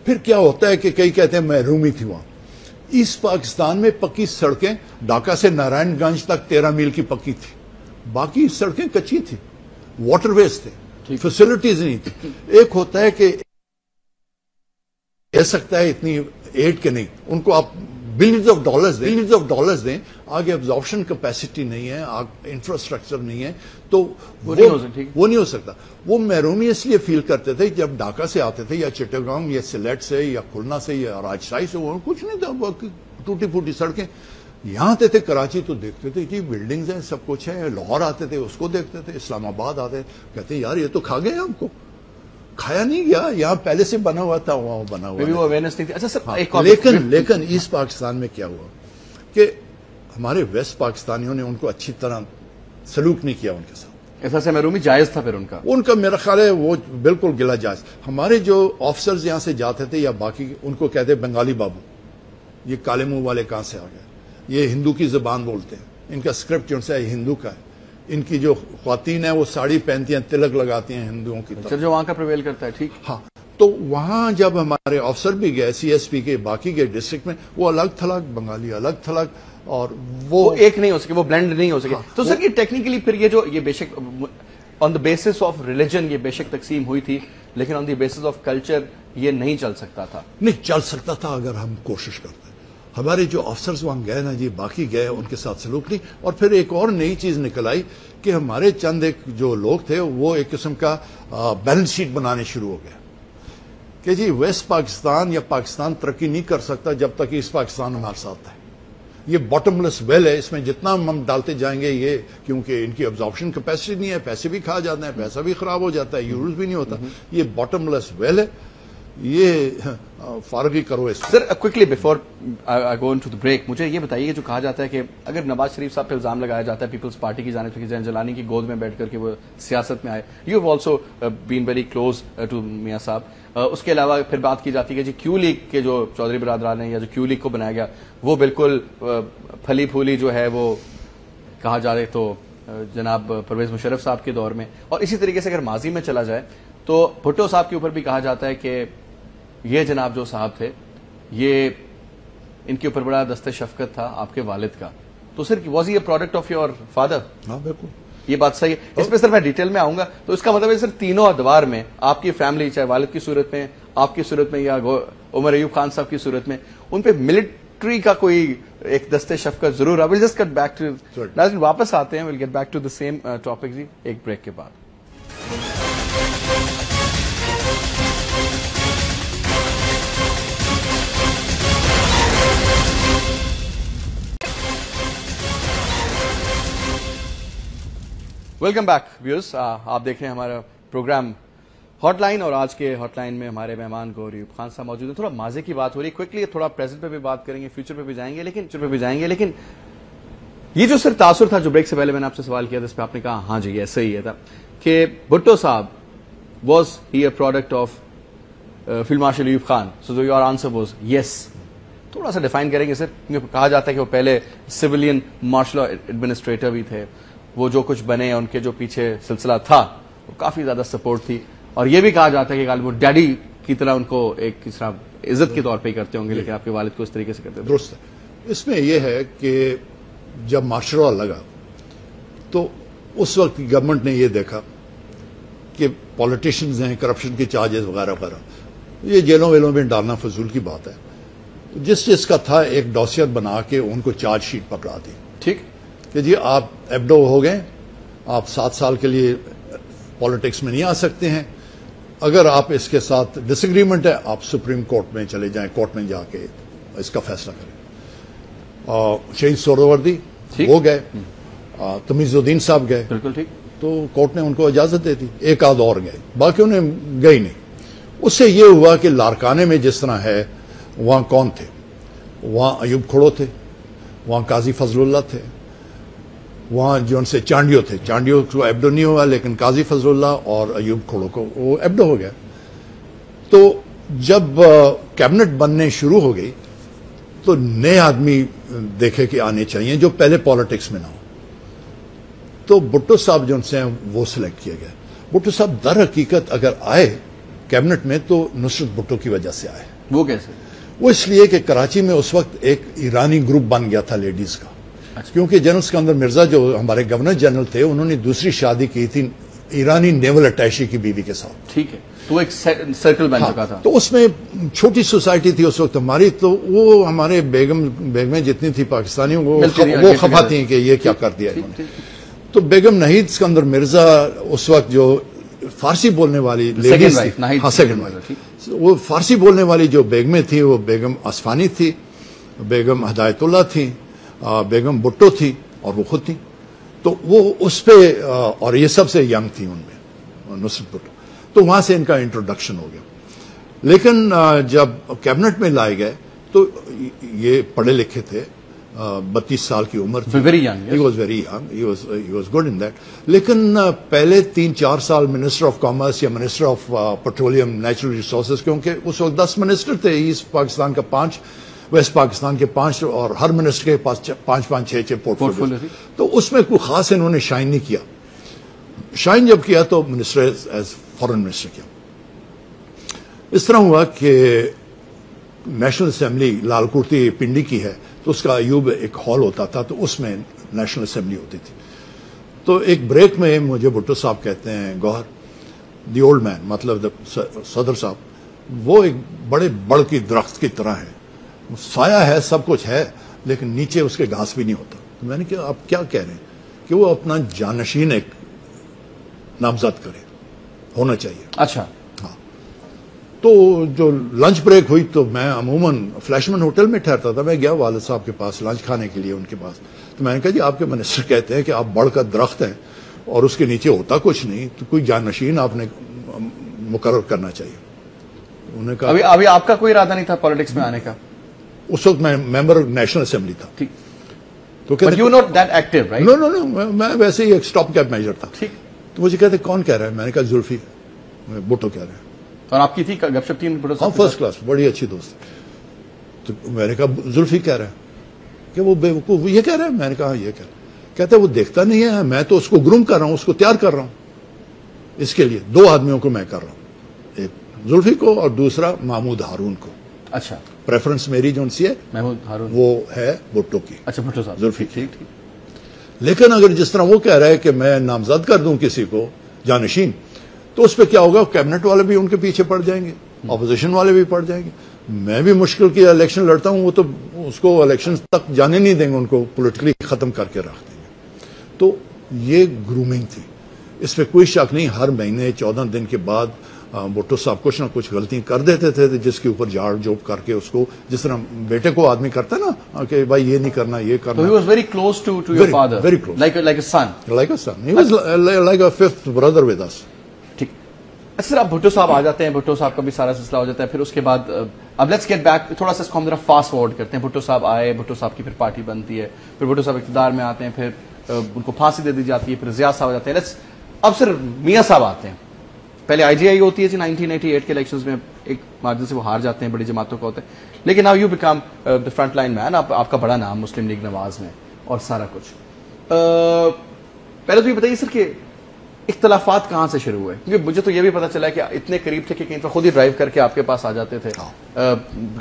پھر کیا ہوتا ہے کہ کئی کہتے ہیں محرومی تھی وہاں. ایسٹ پاکستان میں پکی سڑکیں ڈھاکہ سے نارائن گنج تک 13 میل کی پکی تھی, باقی سڑکیں کچی تھی, واٹر ویز تھے, فیسلٹیز نہیں تھی. ایک ہوتا ہے کہ کہہ سکتا ہے اتنی ایڈ کے نہیں, ان کو آپ بلینز آف ڈالرز دیں, آگے ابزارپشن کیپیسٹی نہیں ہے, انفراسٹرکچر نہیں ہے, تو وہ نہیں ہو سکتا. وہ محرومی اس لیے فیل کرتے تھے جب ڈھاکہ سے آتے تھے, یا چٹاگانگ یا سلیٹ سے یا کھلنا سے یا راجشاہی سے, وہ کچھ نہیں تھا, ٹوٹی پھوٹی سڑکیں. یہاں آتے تھے کراچی تو دیکھتے تھے جی بلڈنگز ہیں, سب کچھ ہے. لاہور آتے تھے اس کو دیکھتے تھے, اسلام آباد آتے کہتے یار یہ تو کھا گئے ہم کو. کھایا نہیں گیا, یہاں پہلے سے بنا ہوا تھا, وہاں بنا ہوا. لیکن ایسٹ پاکستان میں کیا ہوا کہ ہمارے ویسٹ پاکستانیوں نے ان کو اچھی طرح سلوک نہیں کیا ان کے ساتھ. ایسا سے محرومی جائز تھا پھر ان کا میرا خیال ہے وہ بالکل گلا جائز. ہمارے جو آفیسرز یہاں سے جاتے تھے یا باقی, ان کو کہتے بنگالی بابو, یہ کالے منہ والے کہاں سے آ گئے, یہ ہندو کی زبان بولتے ہیں, ان کا اسکرپٹ جو ہے ہندو کا ہے. ان کی جو خواتین ہیں وہ ساڑی پہنتی ہیں, تلک لگاتی ہیں ہندوؤں کی طرح, جو وہاں کا پریویل کرتا ہے. ٹھیک, ہاں. تو وہاں جب ہمارے افسر بھی گئے سی ایس پی کے باقی کے ڈسٹرکٹ میں, وہ الگ تھلگ, بنگالی الگ تھلگ, اور وہ ایک نہیں ہو سکے, وہ بلینڈ نہیں ہو سکے. تو سر یہ ٹیکنیکلی پھر یہ بے شک آن دا بیسس آف ریلیجن یہ بے شک تقسیم ہوئی تھی, لیکن آن دی بیسس آف کلچر یہ نہیں چل سکتا تھا. نہیں چل سکتا تھا اگر ہم کوشش کرتے. ہمارے جو افسرز وہاں گئے نا جی, باقی گئے, ان کے ساتھ سلوک نہیں. اور پھر ایک اور نئی چیز نکل آئی کہ ہمارے چند ایک جو لوگ تھے وہ ایک قسم کا بیلنس شیٹ بنانے شروع ہو گیا کہ جی ویسٹ پاکستان یا پاکستان ترقی نہیں کر سکتا جب تک ایسٹ پاکستان ہمارے ساتھ ہے. یہ باٹم لیس ویل ہے, اس میں جتنا ہم ڈالتے جائیں گے یہ, کیونکہ ان کی ابزارپشن کیپیسٹی نہیں ہے, پیسے بھی کھا جاتے ہیں, پیسہ بھی خراب ہو جاتا ہے, یوز بھی نہیں ہوتا. یہ باٹم لیس ویل ہے, یہ فارغی کرو اس. Sir quickly before I go into the break, مجھے یہ بتائیے جو کہا جاتا ہے کہ اگر نواز شریف صاحب پہ الزام لگایا جاتا ہے پیپلز پارٹی کی جانب سے کہ زین جلانی کی گود میں بیٹھ کر کے وہ سیاست میں آئے, you have also been very close to Mian Sahab. اس کے علاوہ پھر بات کی جاتی ہے کہ جی کیو لیگ کے جو چودھری برادران ہیں یا جو کیو لیگ کو بنایا گیا وہ بالکل پھلی پھولی جو ہے وہ کہا جائے تو جناب پرویز مشرف صاحب کے دور میں. اور اسی طریقے سے اگر ماضی میں چلا جائے تو بھٹو صاحب کے اوپر بھی کہا جاتا ہے کہ یہ جناب جو صاحب تھے یہ ان کے اوپر بڑا دست شفقت تھا آپ کے والد کا. تو sir was he a product of your father? ہاں بالکل, یہ بات صحیح ہے. اس پہ سر میں ڈیٹیل میں آؤں گا. تو اس کا مطلب ہے سر تینوں ادوار میں آپ کی فیملی, چاہے والد کی صورت میں, آپ کی صورت میں, یا عمر ایوب خان صاحب کی صورت میں, ان پہ ملٹری کا کوئی ایک دست شفقت ضرور ہے. Will just get back to, ناظرین واپس آتے ہیں, will get back to the same topic جی ایک بریک کے بعد. ویلکم بیک ویورز, آپ دیکھ رہے ہیں ہمارا پروگرام ہاٹ لائن, اور آج کے ہاٹ لائن میں ہمارے مہمان گور ایوب خان صاحب موجود ہیں. تھوڑا ماضی کی بات ہو رہی ہے, کوئکلی تھوڑا پریزنٹ پہ بھی بات کریں گے, فیوچر پہ بھی جائیں گے, لیکن یہ جو سر تاثر تھا جو بریک سے پہلے میں نے آپ سے سوال کیا تھا, اس پہ آپ نے کہا ہاں جی ایسا ہی ہے تھا کہ بھٹو صاحب was he a product of field marshal Ayub Khan. So your answer was yes. تھوڑا سا ڈیفائن کریں گے سر, کیونکہ کہا جاتا ہے کہ وہ پہلے سویلین مارشل ایڈمنسٹریٹر بھی تھے, وہ جو کچھ بنے ان کے جو پیچھے سلسلہ تھا وہ کافی زیادہ سپورٹ تھی, اور یہ بھی کہا جاتا ہے کہ غالب وہ ڈیڈی کی طرح ان کو ایک کس طرح عزت کے طور پہ ہی کرتے ہوں گے, لیکن آپ کے والد کو اس طریقے سے کرتے تھے. درست ہے. اس میں یہ ہے کہ جب مارشل لا لگا تو اس وقت گورنمنٹ نے یہ دیکھا کہ پولیٹیشنز ہیں, کرپشن کے چارجز وغیرہ وغیرہ, یہ جیلوں ویلوں میں ڈالنا فضول کی بات ہے. جس کا تھا ایک ڈوسیئر بنا کے ان کو چارج شیٹ پکڑا دی. ٹھیک کہ جی آپ ایبڈو ہو گئے, آپ 7 سال کے لیے پالیٹکس میں نہیں آ سکتے ہیں, اگر آپ اس کے ساتھ ڈس ایگریمنٹ ہے آپ سپریم کورٹ میں چلے جائیں, کورٹ میں جا کے اس کا فیصلہ کریں. شہید سہروردی وہ گئے, تمیز الدین صاحب گئے, بالکل ٹھیک, تو کورٹ نے ان کو اجازت دے دی, ایک آدھ اور گئے, باقی انہیں گئی نہیں. اس سے یہ ہوا کہ لارکانے میں جس طرح ہے وہاں کون تھے, وہاں ایوب کھڑو تھے, وہاں قاضی فضل اللہ تھے, وہاں جو ان سے چانڈیو تھے, چانڈیو کو ایبڈو نہیں ہوا لیکن قاضی فضل اللہ اور ایوب کھڑو کو وہ ایبڈو ہو گیا. تو جب کیبنٹ بننے شروع ہو گئی تو نئے آدمی دیکھے کہ آنے چاہیے جو پہلے پالیٹکس میں نہ ہو. تو بھٹو صاحب جو ان سے ہیں وہ سلیکٹ کیے گئے. بھٹو صاحب در حقیقت اگر آئے کیبنٹ میں تو نصرت بھٹو کی وجہ سے آئے. وہ کیسے؟ وہ اس لیے کہ کراچی میں اس وقت ایک ایرانی گروپ بن گیا تھا لیڈیز کا, کیونکہ جنرل سکندر مرزا جو ہمارے گورنر جنرل تھے انہوں نے دوسری شادی کی تھی ایرانی نیول اٹیشی کی بیوی کے ساتھ. ٹھیک ہے, تو ایک سرکل بن چکا تھا. تو اس میں چھوٹی سوسائٹی تھی اس وقت ہماری, تو وہ ہمارے بیگمیں جتنی تھی پاکستانی وہ خفا تھیں کہ یہ کیا کر دیا انہوں نے. تو بیگم ناہید سکندر مرزا اس وقت جو فارسی بولنے والی لیڈیز وہ فارسی بولنے والی جو بیگمیں تھیں وہ بیگم اسفانی تھی, بیگم ہدایت اللہ تھی, بیگم بھٹو تھی اور وہ خود تھیں. تو وہ اس پہ اور یہ سب سے ینگ تھی ان میں نصرت بھٹو. تو وہاں سے ان کا انٹروڈکشن ہو گیا. لیکن جب کیبنٹ میں لائے گئے تو یہ پڑھے لکھے تھے, 32 سال کی عمر تھی, he was very young, he was good in that. لیکن پہلے 3-4 سال منسٹر آف کامرس یا minister of petroleum natural resources, کیونکہ اس وقت 10 منسٹر تھے, ایسٹ پاکستان کا 5, ویسٹ پاکستان کے 5, اور ہر منسٹر کے پاس 5-5, 6 پورٹ فولیو. تو اس میں کوئی خاص انہوں نے شائن نہیں کیا. شائن جب کیا تو منسٹر ایز فارن منسٹر کیا. اس طرح ہوا کہ نیشنل اسمبلی لال کوٹی پنڈی کی ہے, تو اس کا ایوب ایک ہال ہوتا تھا, تو اس میں نیشنل اسمبلی ہوتی تھی. تو ایک بریک میں مجھے بھٹو صاحب کہتے ہیں, گوہر دی اولڈ مین, مطلب صدر صاحب, وہ ایک بڑے بڑ کی درخت کی طرح ہے, سایہ ہے, سب کچھ ہے, لیکن نیچے اس کے گھاس بھی نہیں ہوتا. تو میں نے کہا آپ کیا کہہ رہے ہیں؟ کہ وہ اپنا جانشین ایک نامزد کرے, ہونا چاہیے. اچھا. تو جو لنچ بریک ہوئی تو میں عموماً فلیشمن ہوٹل میں ٹھہرتا تھا, میں گیا والد صاحب کے پاس لنچ کھانے کے لیے ان کے پاس. تو میں نے کہا جی آپ کے منسٹر کہتے ہیں کہ آپ بڑھ کا درخت ہیں اور اس کے نیچے ہوتا کچھ نہیں, تو کوئی جانشین آپ نے مقرر کرنا چاہیے. انہوں نے کہا ابھی آپ کا کوئی ارادہ نہیں تھا پالیٹکس میں آنے کا؟ اس وقت میں ممبر نیشنل اسمبلی تھا. ٹھیک. تو But you not that active, right? نو, میں ویسے ہی ایک اسٹاپ گیپ میجر تھا. ٹھیک. تو مجھے کہتے کون کہہ رہا ہے؟ میں نے کہا زلفی بھٹو کہہ رہے ہیں. اور آپ کی تھی گپ شپ؟ ہاں, فرسٹ کلاس, بڑی اچھی دوست. تو میں نے کہا زلفی کہہ رہا ہے کہ وہ بے وقوف یہ کہہ رہا ہے. میں نے کہا یہ کہہ رہا ہے. کہتا ہے وہ دیکھتا نہیں ہے, میں تو اس کو گروم کر رہا ہوں, اس کو تیار کر رہا ہوں. اس کے لیے 2 آدمیوں کو میں کر رہا ہوں, ایک زلفی کو اور دوسرا محمود ہارون کو. اچھا. پریفرنس میری جو سی ہے محمود ہارون وہ ہے بھٹو کی. اچھا, بھٹو صاحب. زلفی. ٹھیک. لیکن اگر جس طرح وہ کہہ رہا ہے کہ میں نامزد کر دوں کسی کو جانشین, تو اس پہ کیا ہوگا؟ کیبنٹ والے بھی ان کے پیچھے پڑ جائیں گے, اپوزیشن والے بھی پڑ جائیں گے. میں بھی مشکل کی الیکشن لڑتا ہوں, وہ تو اس کو الیکشن تک جانے نہیں دیں گے, ان کو پولیٹیکلی ختم کر کے رکھ دیں گے. تو یہ گرومنگ تھی, اس پہ کوئی شک نہیں. ہر مہینے 14 دن کے بعد بھٹو صاحب کچھ نہ کچھ غلطی کر دیتے تھے, جس کے اوپر جھاڑ جھوپ کر کے اس کو, جس طرح بیٹے کو آدمی کرتا نا کہ بھائی یہ نہیں کرنا, یہ کرنا. So he was very close to your father, very close, like a son. Like a son. He was like a fifth brother with us. ٹھیک. اچھا سر, اب بھٹو صاحب آ جاتے ہیں, بھٹو صاحب کا بھی سارا سلسلہ ہو جاتا ہے. پھر اس کے بعد اب لیٹس گیٹ بیک, تھوڑا سا اس کو ہم ذرا فاسٹ فارورڈ کرتے ہیں. بھٹو صاحب آئے, بھٹو صاحب کی پھر پارٹی بنتی ہے, پھر بھٹو صاحب اقتدار میں آتے ہیں, پھر ان کو پھانسی دے دی جاتی ہے, پھر ضیاء صاحب آ جاتے ہیں. اب سر میاں صاحب آتے ہیں. پہلے آئی جی آئی ہوتی ہے جی 1988 کے الیکشنز میں, ایک مارجن سے وہ ہار جاتے ہیں, بڑی جماعتوں کا ہوتا ہے. لیکن now you become the front line man, آپ کا بڑا نام مسلم لیگ نواز میں اور سارا کچھ. پہلے تو یہ بتائیے سر کہ اختلافات کہاں سے شروع ہوئے؟ کیونکہ مجھے تو یہ بھی پتا چلا کہ اتنے قریب تھے کہ کہیں پر خود ہی ڈرائیو کر کے آپ کے پاس آ جاتے تھے,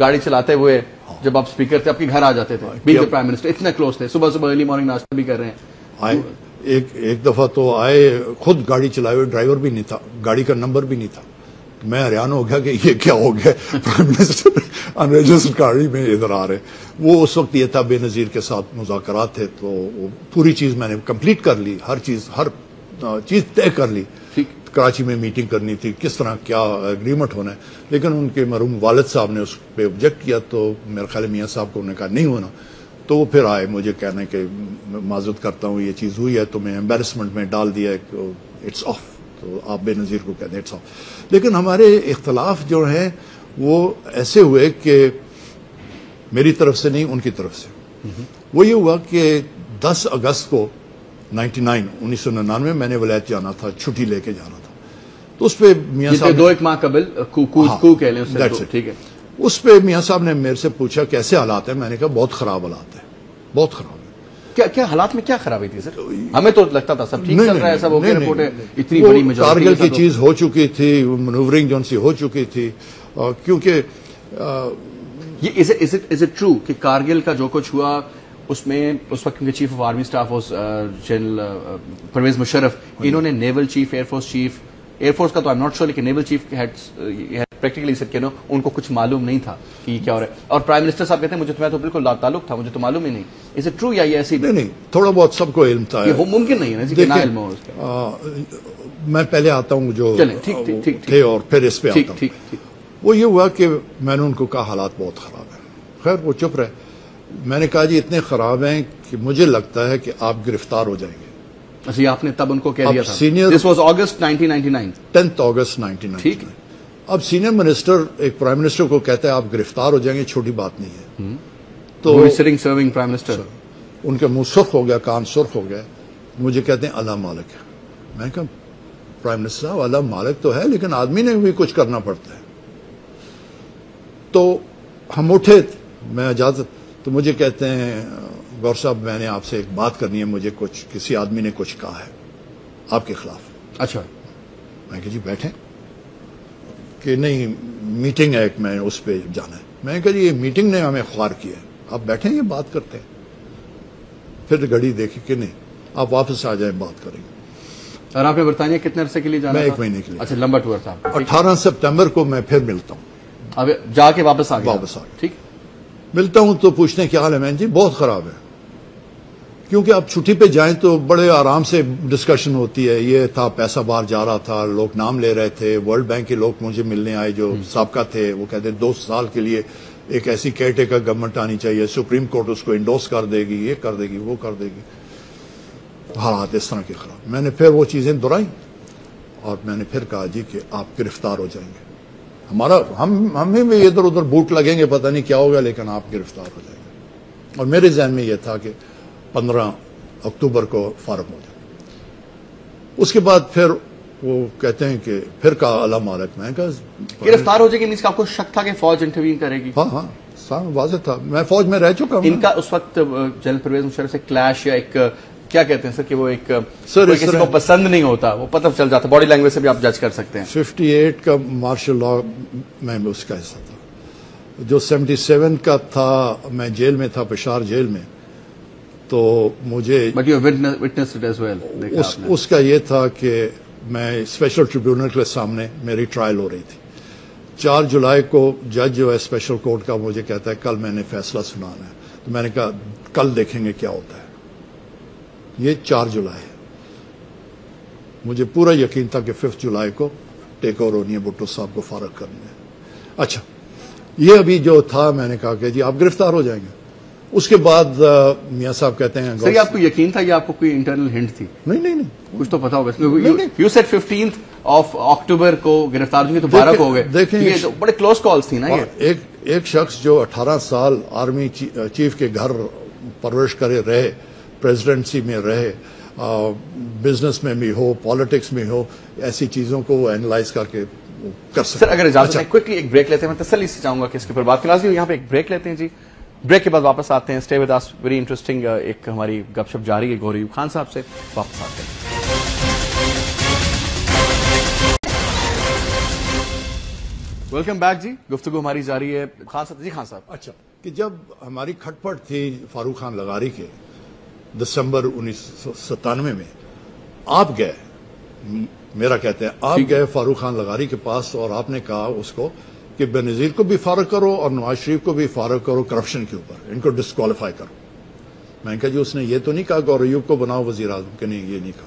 گاڑی چلاتے ہوئے, جب آپ اسپیکر تھے آپ کے گھر آ جاتے تھے, بینگ پرائم منسٹر, اتنے کلوز تھے. صبح صبح ارلی مارننگ ناشتہ بھی کر رہے ہیں. ایک دفعہ تو آئے, خود گاڑی چلائے ہوئے, ڈرائیور بھی نہیں تھا, گاڑی کا نمبر بھی نہیں تھا, میں حیران ہو گیا کہ یہ کیا ہو گیا. پرائم منسٹر انوریجن سرکاری میں ادھر آ رہے. وہ اس وقت یہ تھا بے نظیر کے ساتھ مذاکرات تھے, تو وہ پوری چیز میں نے کمپلیٹ کر لی, ہر چیز طے کر لی. کراچی میں میٹنگ کرنی تھی, کس طرح کیا اگریمنٹ ہونا ہے, لیکن ان کے مرحوم والد صاحب نے اس پہ آبجیکٹ کیا, تو میرے خیال میاں صاحب کو انہوں نے کہا نہیں ہونا. تو وہ پھر آئے مجھے کہنے کہ معذرت کرتا ہوں یہ چیز ہوئی ہے, تو میں امبیرسمنٹ میں ڈال دیا اٹس آف. تو آپ بے نظیر کو کہتے ہیں اٹس آف. لیکن ہمارے اختلاف جو ہیں وہ ایسے ہوئے کہ میری طرف سے نہیں, ان کی طرف سے. وہ یہ ہوا کہ 10 اگست کو 1999 میں نے ولایت جانا تھا, چھٹی لے کے جانا تھا. تو اس پہ میاں صاحب 2 ماہ قبل کہہ لیں اس سے, ٹھیک ہے. اس پہ میاں صاحب نے میرے سے پوچھا کیسے حالات ہیں. میں نے کہا بہت خراب حالات ہیں, بہت خراب ہے. کیا حالات میں کیا خرابی تھی سر؟ ہمیں تو لگتا تھا سب ٹھیک چل رہا ہے, سب اوکے, رپورٹیں اتنی بڑی میجورٹی. کارگل کی چیز ہو چکی تھی, منوورنگ جو سی ہو چکی تھی, کیونکہ یہ از اٹ ٹرو کہ کارگل کا جو کچھ ہوا اس میں اس وقت chief of army staff general Pervez Musharraf, انہوں نے naval chief, air force chief, air force کا تو آئی ایم ناٹ شیور, لیکن نیول چیف پریکٹیکلی سر کہنا ان کو کچھ معلوم نہیں تھا کہ یہ کیا ہو رہا ہے. اور پرائم منسٹر صاحب کہتے ہیں مجھے تمہیں تو بالکل تعلق تھا, مجھے تو معلوم ہی نہیں. از اٹ ٹرو یا یہ ایسی؟ نہیں, تھوڑا بہت سب کو علم تھا. یہ ممکن نہیں ہے کہ نہ علم ہو اس کا. میں پہلے آتا ہوں جو تھے اور پھر اس پہ آتا ہوں. وہ یہ ہوا کہ میں نے ان کو کہا حالات بہت خراب ہیں. خیر وہ چپ رہے. میں نے کہا جی اتنے خراب ہیں کہ مجھے لگتا ہے کہ آپ گرفتار ہو جائیں گے. اچھا, آپ نے تب ان کو کہہ دیا تھا؟ سینئر, دس واز اگست 1999, 10 اگست 1999. ٹھیک. اب سینئر منسٹر ایک پرائم منسٹر کو کہتا ہے آپ گرفتار ہو جائیں گے, چھوٹی بات نہیں ہے. تو سرونگ پرائم منسٹر, ان کا منہ سرخ ہو گیا, کان سرخ ہو گیا. مجھے کہتے ہیں اللہ مالک ہے. میں کہا پرائم منسٹر صاحب اللہ مالک تو ہے, لیکن آدمی نے بھی کچھ کرنا پڑتا ہے. تو ہم اٹھے, میں اجازت, تو مجھے کہتے ہیں گور صاحب میں نے آپ سے ایک بات کرنی ہے, مجھے کسی آدمی نے کچھ کہا ہے آپ کے خلاف. اچھا. میں کہ جی بیٹھیں. کہ نہیں میٹنگ ہے ایک, میں اس پہ جانا ہے. میں نے کہا جی یہ میٹنگ نے ہمیں خوار کیا ہے, آپ بیٹھیں یہ بات کرتے ہیں. پھر گھڑی دیکھی کہ نہیں آپ واپس آ جائیں, بات کریں گے. اور آپ نے برطانیہ کتنے عرصے کے لیے جانا؟ میں 1 مہینے کے لیے. اچھا, لمبا ٹور تھا. 18 سپٹمبر کو میں پھر ملتا ہوں. اب جا کے واپس آ گیا. ٹھیک. ملتا ہوں تو پوچھتے ہیں کیا حال ہے. میں جی بہت خراب ہے, کیونکہ آپ چھٹی پہ جائیں تو بڑے آرام سے ڈسکشن ہوتی ہے. یہ تھا پیسہ باہر جا رہا تھا, لوگ نام لے رہے تھے. ورلڈ بینک کے لوگ مجھے ملنے آئے جو سابقہ تھے, وہ کہتے ہیں 2 سال کے لیے ایک ایسی کیئر ٹیکر گورنمنٹ آنی چاہیے, سپریم کورٹ اس کو انڈورس کر دے گی, یہ کر دے گی, وہ کر دے گی. حالات اس طرح کے خراب. میں نے پھر وہ چیزیں دہرائیں اور میں نے پھر کہا جی کہ آپ گرفتار ہو جائیں گے. ہمیں بھی ادھر ادھر بوٹ لگیں گے, پتہ نہیں کیا ہوگا, لیکن آپ گرفتار ہو جائیں گے. اور میرے ذہن میں یہ تھا کہ 15 اکتوبر کو فارغ ہو جائے. اس کے بعد پھر وہ کہتے ہیں کہ پھر کہا اللہ مالک. میں کہا گرفتار ہو جائے گی, آپ کو شک تھا کہ فوج انٹروین کرے گی؟ ہاں واضح تھا, میں فوج میں رہ چکا ہوں. ان کا اس وقت جنرل پرویز مشرف سے کلیش یا ایک کیا کہتے ہیں سر کہ وہ ایک کسی کو پسند نہیں ہوتا, وہ پتہ چل جاتا, باڈی لینگویج سے بھی آپ جج کر سکتے ہیں. 58 کا مارشل لا میں اس کا حصہ تھا. جو 77 کا تھا میں جیل میں تھا, پشاور جیل میں. تو مجھے اس کا یہ تھا کہ میں اسپیشل ٹریبیونل کے سامنے میری ٹرائل ہو رہی تھی. 4 جولائی کو جج جو ہے اسپیشل کورٹ کا مجھے کہتا ہے کل میں نے فیصلہ سنانا ہے. تو میں نے کہا کل دیکھیں گے کیا ہوتا ہے. یہ 4 جولائی ہے. مجھے پورا یقین تھا کہ 5 جولائی کو ٹیک اوور ہونی ہے, بھٹو صاحب کو فارغ کرنا ہے. اچھا یہ ابھی جو تھا میں نے کہا کہ جی آپ گرفتار ہو جائیں گے. اس کے بعد میاں صاحب کہتے ہیں سر آپ کو یقین تھا یا آپ کو کوئی انٹرنل ہنٹ تھی؟ نہیں کچھ تو پتا ہوگا. یو سیڈ 15 اکتوبر کو گرفتار ہوئے تو 12 کو ہو گئے. دیکھیں بڑے کلوز کالز تھی نا. یہ ایک شخص جو 18 سال آرمی چیف کے گھر پرورش کرے رہے, پریزیڈنسی میں رہے, بزنس میں بھی ہو, پالیٹکس میں ہو, ایسی چیزوں کو وہ اینالائز کر کے کر سکتے. سر اگر اجازت ہے کوئکلی ایک بریک لیتے ہیں, میں تسلی سے چاہوں گا کہ اس کے اوپر بات فی الحال یہاں پہ ایک بریک لیتے ہیں جی. بریک کے بعد واپس آتے ہیں. Stay with us, very interesting ایک ہماری گپ شپ جاری ہے گور ایوب خان صاحب سے. واپس آتے ہیں. ویلکم بیک جی, گفتگو ہماری جاری ہے. خان صاحب, جی خان صاحب. اچھا کہ جب ہماری کھٹ پٹ تھی فاروق خان لغاری کے دسمبر 1997 میں, آپ گئے میرا کہتے ہیں آپ گئے فاروق خان لغاری کے پاس اور آپ نے کہا اس کو کہ بے نظیر کو بھی فارغ کرو اور نواز شریف کو بھی فارغ کرو کرپشن کے اوپر، ان کو ڈسکوالیفائی کرو. میں نے کہا جی اس نے یہ تو نہیں کہا گور ایوب کو بناؤ وزیر اعظم، کہ نہیں یہ نہیں کہا.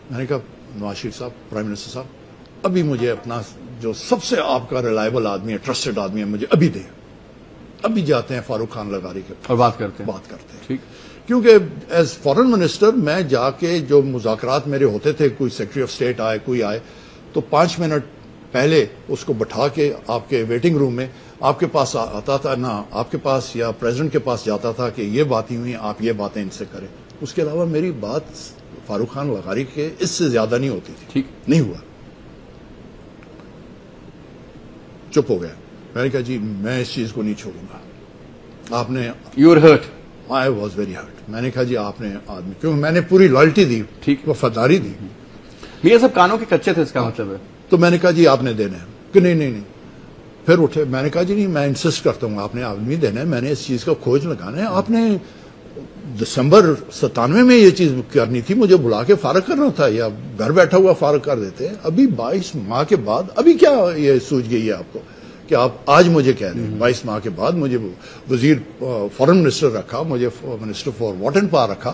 میں نے کہا نواز شریف صاحب، پرائم منسٹر صاحب، ابھی مجھے اپنا جو سب سے آپ کا ریلائبل آدمی ہے، ٹرسٹڈ آدمی ہے، مجھے ابھی دیں. ابھی جاتے ہیں فاروق خان لغاری کے اور بات کرتے ہیں. ٹھیک. کیونکہ ایز فارن منسٹر میں جا کے جو مذاکرات میرے ہوتے تھے، کوئی سیکرٹری آف اسٹیٹ آئے، کوئی آئے، تو 5 منٹ پہلے اس کو بٹھا کے آپ کے ویٹنگ روم میں آپ کے پاس آتا تھا، نہ آپ کے پاس یا پریزیڈنٹ کے پاس جاتا تھا کہ یہ باتیں ہوئی، آپ یہ باتیں ان سے کریں. اس کے علاوہ میری بات فاروق خان لغاری کے اس سے زیادہ نہیں ہوتی تھی. ٹھیک. نہیں ہوا. چپ ہو گیا. میں نے کہا جی میں اس چیز کو نہیں چھوڑوں گا. آپ نے you are hurt. I was very hurt. میں نے کہا جی آپ نے آدمی، کیونکہ میں نے پوری لائلٹی دی، ٹھیک، وفاداری دی. یہ سب کانوں کے کچے تھے، اس کا مطلب ہے. تو میں نے کہا جی آپ نے دینا ہے، کہ نہیں. پھر اٹھے. میں نے کہا جی نہیں، میں انسسٹ کرتا ہوں آپ نے آدمی دینا ہے، میں نے اس چیز کا کھوج لگانا ہے. آپ نے دسمبر 97 میں یہ چیز کرنی تھی، مجھے بلا کے فارغ کرنا تھا، یا گھر بیٹھا ہوا فارغ کر دیتے. ابھی 22 ماہ کے بعد ابھی کیا یہ سوچ گئی ہے آپ کو کہ آپ آج مجھے کہہ رہے ہیں 22 ماہ کے بعد مجھے وزیر فارن منسٹر رکھا، مجھے minister for water and power رکھا،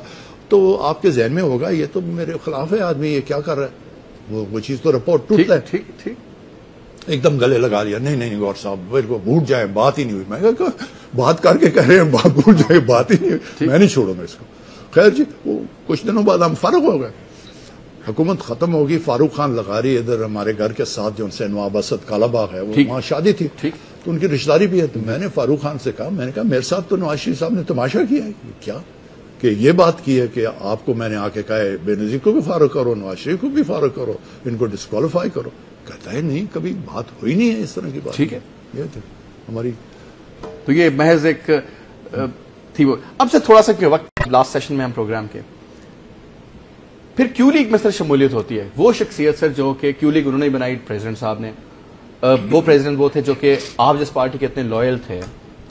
تو آپ کے ذہن میں ہوگا یہ تو میرے خلاف ہے آدمی، یہ کیا کر رہا ہے. وہ چیز تو رپورٹ ٹوٹتا ہے. ٹھیک. ایک دم گلے لگا لیا. نہیں گور صاحب میرے کو بھول جائیں، بات ہی نہیں ہوئی. میں کہا بات کر کے کہہ رہے ہیں بات بھول جائے، بات ہی نہیں ہوئی. میں نہیں چھوڑوں گا اس کو. خیر جی، وہ کچھ دنوں بعد ہم فارغ ہو گئے. حکومت ختم ہوگی. فاروق خان لغاری ادھر ہمارے گھر کے ساتھ جو ان سے نواب اسد کالا باغ ہے، وہ وہاں شادی تھی، تو ان کی رشتہ داری بھی ہے. تو میں نے فاروق خان سے کہا، میں نے کہا میرے ساتھ تو نواز شریف صاحب نے تماشا کیا ہے. کیا کہ یہ بات کی ہے کہ آپ کو میں نے آ کے کہا ہے بے نظیر کو بھی فارغ کرو، نواز شریف کو بھی فارغ کرو، ان کو ڈسکوالیفائی کرو. کہتا ہے نہیں، کبھی بات ہوئی نہیں ہے اس طرح کی بات. ٹھیک ہے. یہ تھی ہماری. تو یہ محض ایک تھی. وہ اب سے تھوڑا سا وقت لاسٹ سیشن میں ہم پروگرام کے پھر کیو لیگ میں سر شمولیت ہوتی ہے. وہ شخصیت سر جو کہ کیو لیگ انہوں نے بنائی پریزیڈنٹ صاحب نے. وہ پریزیڈنٹ وہ تھے جو کہ آپ جس پارٹی کے اتنے لوئل تھے،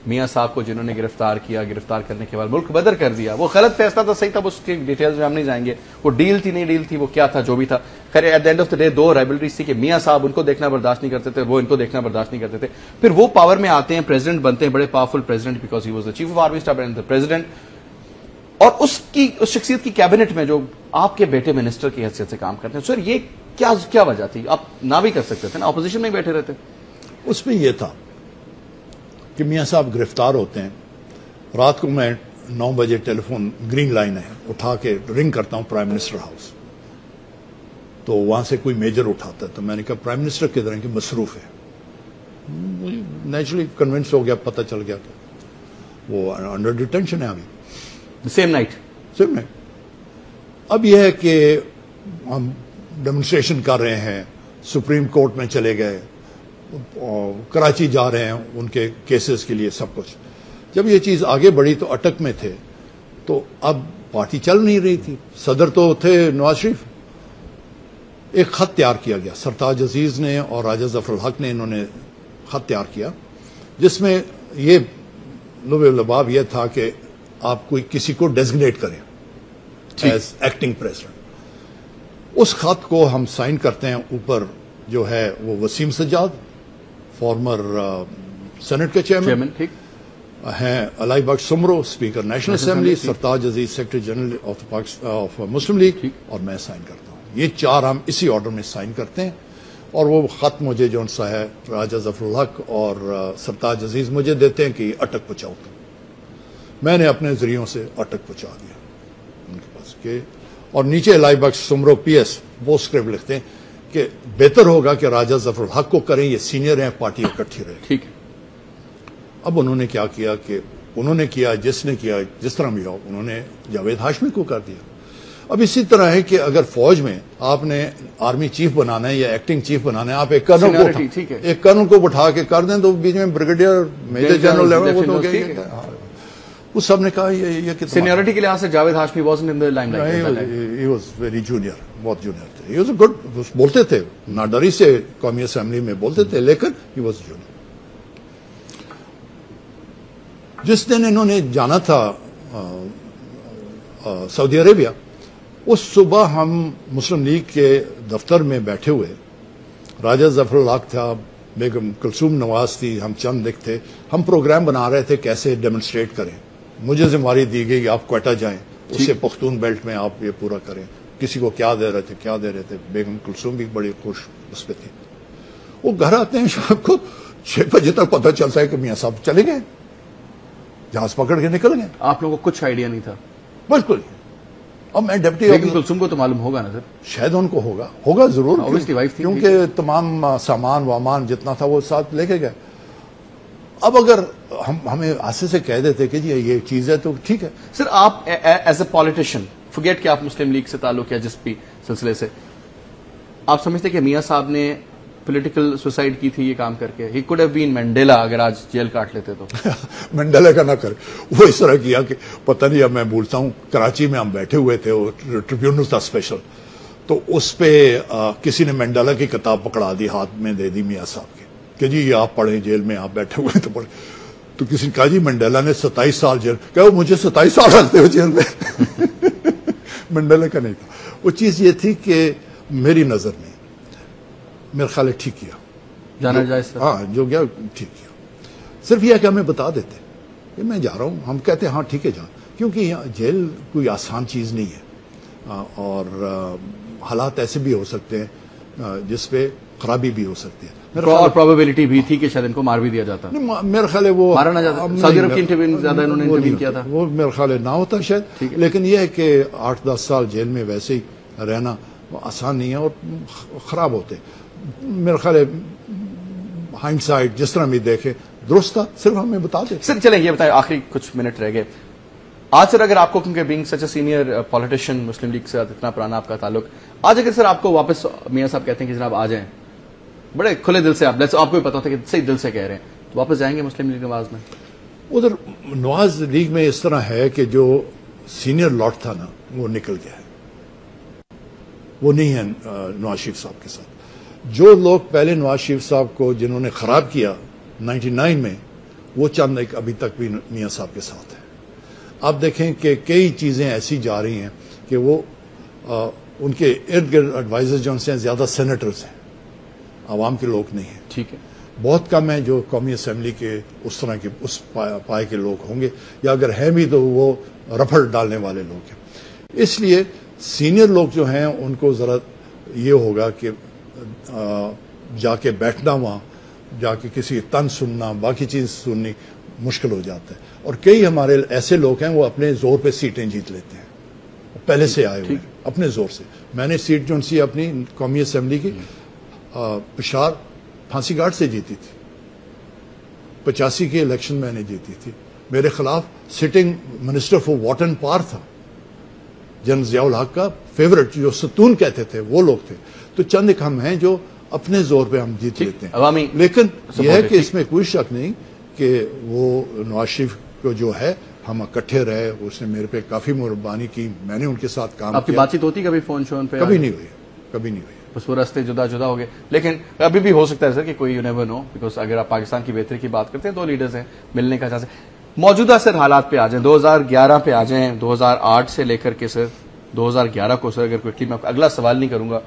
میاں صاحب کو جنہوں نے گرفتار کیا، گرفتار کرنے کے بعد ملک بدر کر دیا. وہ غلط فیصلہ تھا، صحیح تھا، اس کی ڈیٹیلز میں ہم نہیں جائیں گے. وہ ڈیل تھی نہیں ڈیل تھی، وہ کیا تھا جو بھی تھا. خیر at the end of the day 2 rivalries تھی کہ میاں صاحب ان کو دیکھنا برداشت نہیں کرتے تھے، وہ ان کو دیکھنا برداشت نہیں کرتے تھے. پھر وہ پاور میں آتے ہیں، پریزیڈنٹ بنتے ہیں، بڑے powerful president, because he was the chief of army staff and the president. اور اس شخصیت کی کیبنٹ میں جو آپ کے بیٹے منسٹر کی حیثیت سے کام کرتے ہیں. سر یہ کیا وجہ تھی؟ آپ نہ بھی کر سکتے تھے نا، اپوزیشن میں بیٹھے رہتے. اس میں یہ تھا کہ میاں صاحب گرفتار ہوتے ہیں. رات کو میں 9 بجے ٹیلی فون گرین لائن ہے، اٹھا کے رنگ کرتا ہوں پرائم منسٹر ہاؤس. تو وہاں سے کوئی میجر اٹھاتا ہے. تو میں نے کہا پرائم منسٹر کدھر ہیں کہ مصروف ہے. نیچرلی کنونس ہو گیا، پتہ چل گیا کہ وہ انڈر ڈیٹینشن ہے ابھی. Same night. اب یہ ہے کہ ہم ڈیمونسٹریشن کر رہے ہیں، سپریم کورٹ میں چلے گئے، کراچی جا رہے ہیں ان کے کیسز کے لیے سب کچھ. جب یہ چیز آگے بڑھی تو اٹک میں تھے. تو اب پارٹی چل نہیں رہی تھی. صدر تو تھے نواز شریف. ایک خط تیار کیا گیا، سرتاج عزیز نے اور راجہ ظفر الحق نے، انہوں نے خط تیار کیا جس میں یہ لب لباب یہ تھا کہ آپ کوئی کسی کو ڈیزگنیٹ کریں ایز ایکٹنگ پریزیڈنٹ. اس خط کو ہم سائن کرتے ہیں. اوپر جو ہے وہ وسیم سجاد، فارمر سینٹ کے چیئرمین ہیں، Ilahi Bakhsh Soomro speaker national assembly, Sartaj Aziz secretary general of Muslim League, اور میں سائن کرتا ہوں. یہ 4 ہم اسی آرڈر میں سائن کرتے ہیں. اور وہ خط مجھے جو سا ہے راجہ ظفر الحق اور سرتاج عزیز مجھے دیتے ہیں کہ یہ اٹک پہنچاؤ. میں نے اپنے ذریعوں سے اٹک پہنچا دیا ان کے پاس کہ. اور نیچے علائی بخش سمرو پی ایس وہ اسکرپٹ لکھتے ہیں کہ بہتر ہوگا کہ راجہ ظفر الحق کو کریں، یہ سینئر ہیں، پارٹی اکٹھی رہے. ٹھیک. اب انہوں نے کیا کیا کہ انہوں نے کیا جس نے کیا جس طرح بھی ہو، انہوں نے جاوید ہاشمی کو کر دیا. اب اسی طرح ہے کہ اگر فوج میں آپ نے آرمی چیف بنانا ہے یا ایکٹنگ چیف بنانا ہے، آپ ایک کرنل کو بٹھا کے کر دیں تو بیچ میں بریگیڈیئر میجر جنرل لیول وہ تو گیا. اس سب نے کہا یہ کتنا سینیورٹی کے لحاظ سے Javed Hashmi wasn't in the limelight. He was very junior, بہت جونیئر تھے. He was a good, بولتے تھے ناڈری سے قومی اسمبلی میں بولتے تھے، لیکن he was junior. جس دن انہوں نے جانا تھا سعودی عربیہ اس صبح ہم مسلم لیگ کے دفتر میں بیٹھے ہوئے، راجہ ظفر الحق تھا، بیگم کلثوم نواز تھی، ہم چند ایک تھے، ہم پروگرام بنا رہے تھے کیسے ڈیمونسٹریٹ کریں. مجھے ذمہ دی گئی کہ آپ کوئٹہ جائیں، اسے پختون بیلٹ میں آپ یہ پورا کریں. کسی کو کیا دے رہے تھے. بیگم کلثوم بھی بڑی خوش اس پہ تھی. وہ گھر آتے ہیں شام کو 6 بجے تک پتہ چلتا ہے کہ میاں صاحب چلے گئے، جہاز پکڑ کے نکل گئے. آپ لوگوں کو کچھ آئیڈیا نہیں تھا؟ بالکل. اب میں ڈپٹی بیگم کلثوم کو تو معلوم ہوگا نا سر؟ شاید ان کو ہوگا ضرور، وائف تھی، کیونکہ تمام سامان وامان جتنا تھا وہ ساتھ لے کے گئے. اب اگر ہمیں آسے سے کہہ دیتے کہ جی یہ چیز ہے تو ٹھیک ہے. سر آپ ایز اے پالیٹیشین، فرگیٹ کہ آپ مسلم لیگ سے تعلق کیا جس بھی سلسلے سے، آپ سمجھتے کہ میاں صاحب نے پولیٹیکل سوسائڈ کی تھی یہ کام کر کے؟ He could have been Mandela اگر آج جیل کاٹ لیتے تو. منڈیلا کا نہ کرے، وہ اس طرح کیا کہ پتہ نہیں، اب میں بولتا ہوں کراچی میں ہم بیٹھے ہوئے تھے، وہ ٹریبیونل تھا اسپیشل، تو اس پہ کسی نے منڈیلا کی کتاب پکڑا دی، ہاتھ میں دے دی میاں صاحب کے کہ جی یہ آپ پڑھیں، جیل میں آپ بیٹھے ہوئے تو پڑھیں. تو کسی نے کہا جی منڈیلا نے 27 سال جیل، کہ وہ مجھے 27 سال رکھتے ہوئے جیل میں. منڈیلا کا نہیں تھا. وہ چیز یہ تھی کہ میری نظر میں میرا خیال ہے ٹھیک کیا، جانا جائے. ہاں جو گیا ٹھیک کیا. صرف یہ کہ ہمیں بتا دیتے کہ میں جا رہا ہوں، ہم کہتے ہیں ہاں ٹھیک ہے جا، کیونکہ یہاں جیل کوئی آسان چیز نہیں ہے، اور حالات ایسے بھی ہو سکتے ہیں جس پہ خرابی بھی ہو سکتی ہے. اور پروبیبلٹی بھی تھی کہ شاید ان کو مار بھی دیا جاتا. میرا خیال ہے وہ مارا نہ جاتا، سعودی عرب کی انٹروین زیادہ انہوں نے انٹروین کیا تھا، وہ میرا خیال ہے نہ ہوتا شاید. لیکن یہ ہے کہ 8-10 سال جیل میں ویسے ہی رہنا آسان نہیں ہے اور خراب ہوتے. میرا خیال ہے ہائنڈ سائڈ جس طرح بھی دیکھے درست تھا، صرف ہمیں بتا دیں. سر چلیں یہ بتائیں، آخری کچھ منٹ رہ گئے آج سر، اگر آپ کو کیونکہ being such a senior politician, Muslim league سے اتنا پرانا آپ کا تعلق، آج اگر سر آپ کو واپس میاں صاحب کہتے ہیں کہ جناب آ جائیں، بڑے کھلے دل سے آپ کو بھی پتا ہوتا ہے کہ صحیح دل سے کہہ رہے ہیں، تو واپس جائیں گے مسلم لیگ نواز میں؟ ادھر نواز لیگ میں اس طرح ہے کہ جو سینئر لاٹ تھا نا وہ نکل گیا ہے، وہ نہیں ہے نواز شریف صاحب کے ساتھ. جو لوگ پہلے نواز شریف صاحب کو جنہوں نے خراب کیا 99 میں، وہ چند ایک ابھی تک بھی میاں صاحب کے ساتھ ہے. آپ دیکھیں کہ کئی چیزیں ایسی جا رہی ہیں کہ وہ ان کے ارد گرد ایڈوائزر جو ہیں زیادہ سینیٹرز ہیں، عوام کے لوگ نہیں ہیں. ٹھیک ہے. بہت کم ہیں جو قومی اسمبلی کے اس طرح کے اس پائے کے لوگ ہوں گے، یا اگر ہیں بھی تو وہ رفڑ ڈالنے والے لوگ ہیں. اس لیے سینئر لوگ جو ہیں ان کو ذرا یہ ہوگا کہ جا کے بیٹھنا، وہاں جا کے کسی تن سننا، باقی چیز سننی مشکل ہو جاتا ہے. اور کئی ہمارے ایسے لوگ ہیں وہ اپنے زور پہ سیٹیں جیت لیتے ہیں، پہلے سے آئے ہوئے اپنے زور سے. میں نے سیٹ جو سی اپنی قومی اسمبلی کی پشاور پھانسی گھاٹ سے جیتی تھی، 85 کے الیکشن میں نے جیتی تھی. میرے خلاف sitting minister for water and power تھا، جنرل ضیاء الحق کا فیورٹ، جو ستون کہتے تھے وہ لوگ تھے. تو چند ایک ہم ہیں جو اپنے زور پہ ہم جیت لیتے ہیں. لیکن یہ ہے کہ اس میں کوئی شک نہیں کہ وہ نواز شریف کو جو ہے ہم اکٹھے رہے، اس نے میرے پہ کافی مہربانی کی، میں نے ان کے ساتھ کام کیا. آپ کی بات چیت ہوتی کبھی فون شون پہ؟ کبھی نہیں ہوئی. بس وہ راستے جدا جدا ہو گئے. لیکن ابھی بھی ہو سکتا ہے سر کہ کوئی یو نیور نو، بیکاز اگر آپ پاکستان کی بہتری کی بات کرتے ہیں، 2 لیڈرز ہیں، ملنے کا چانس ہے. موجودہ سر حالات پہ آ جائیں، 2011 پہ آ جائیں، 2008 سے لے کر کے سر 2011 کو سر اگر کوئکلی میں اگلا سوال نہیں کروں گا،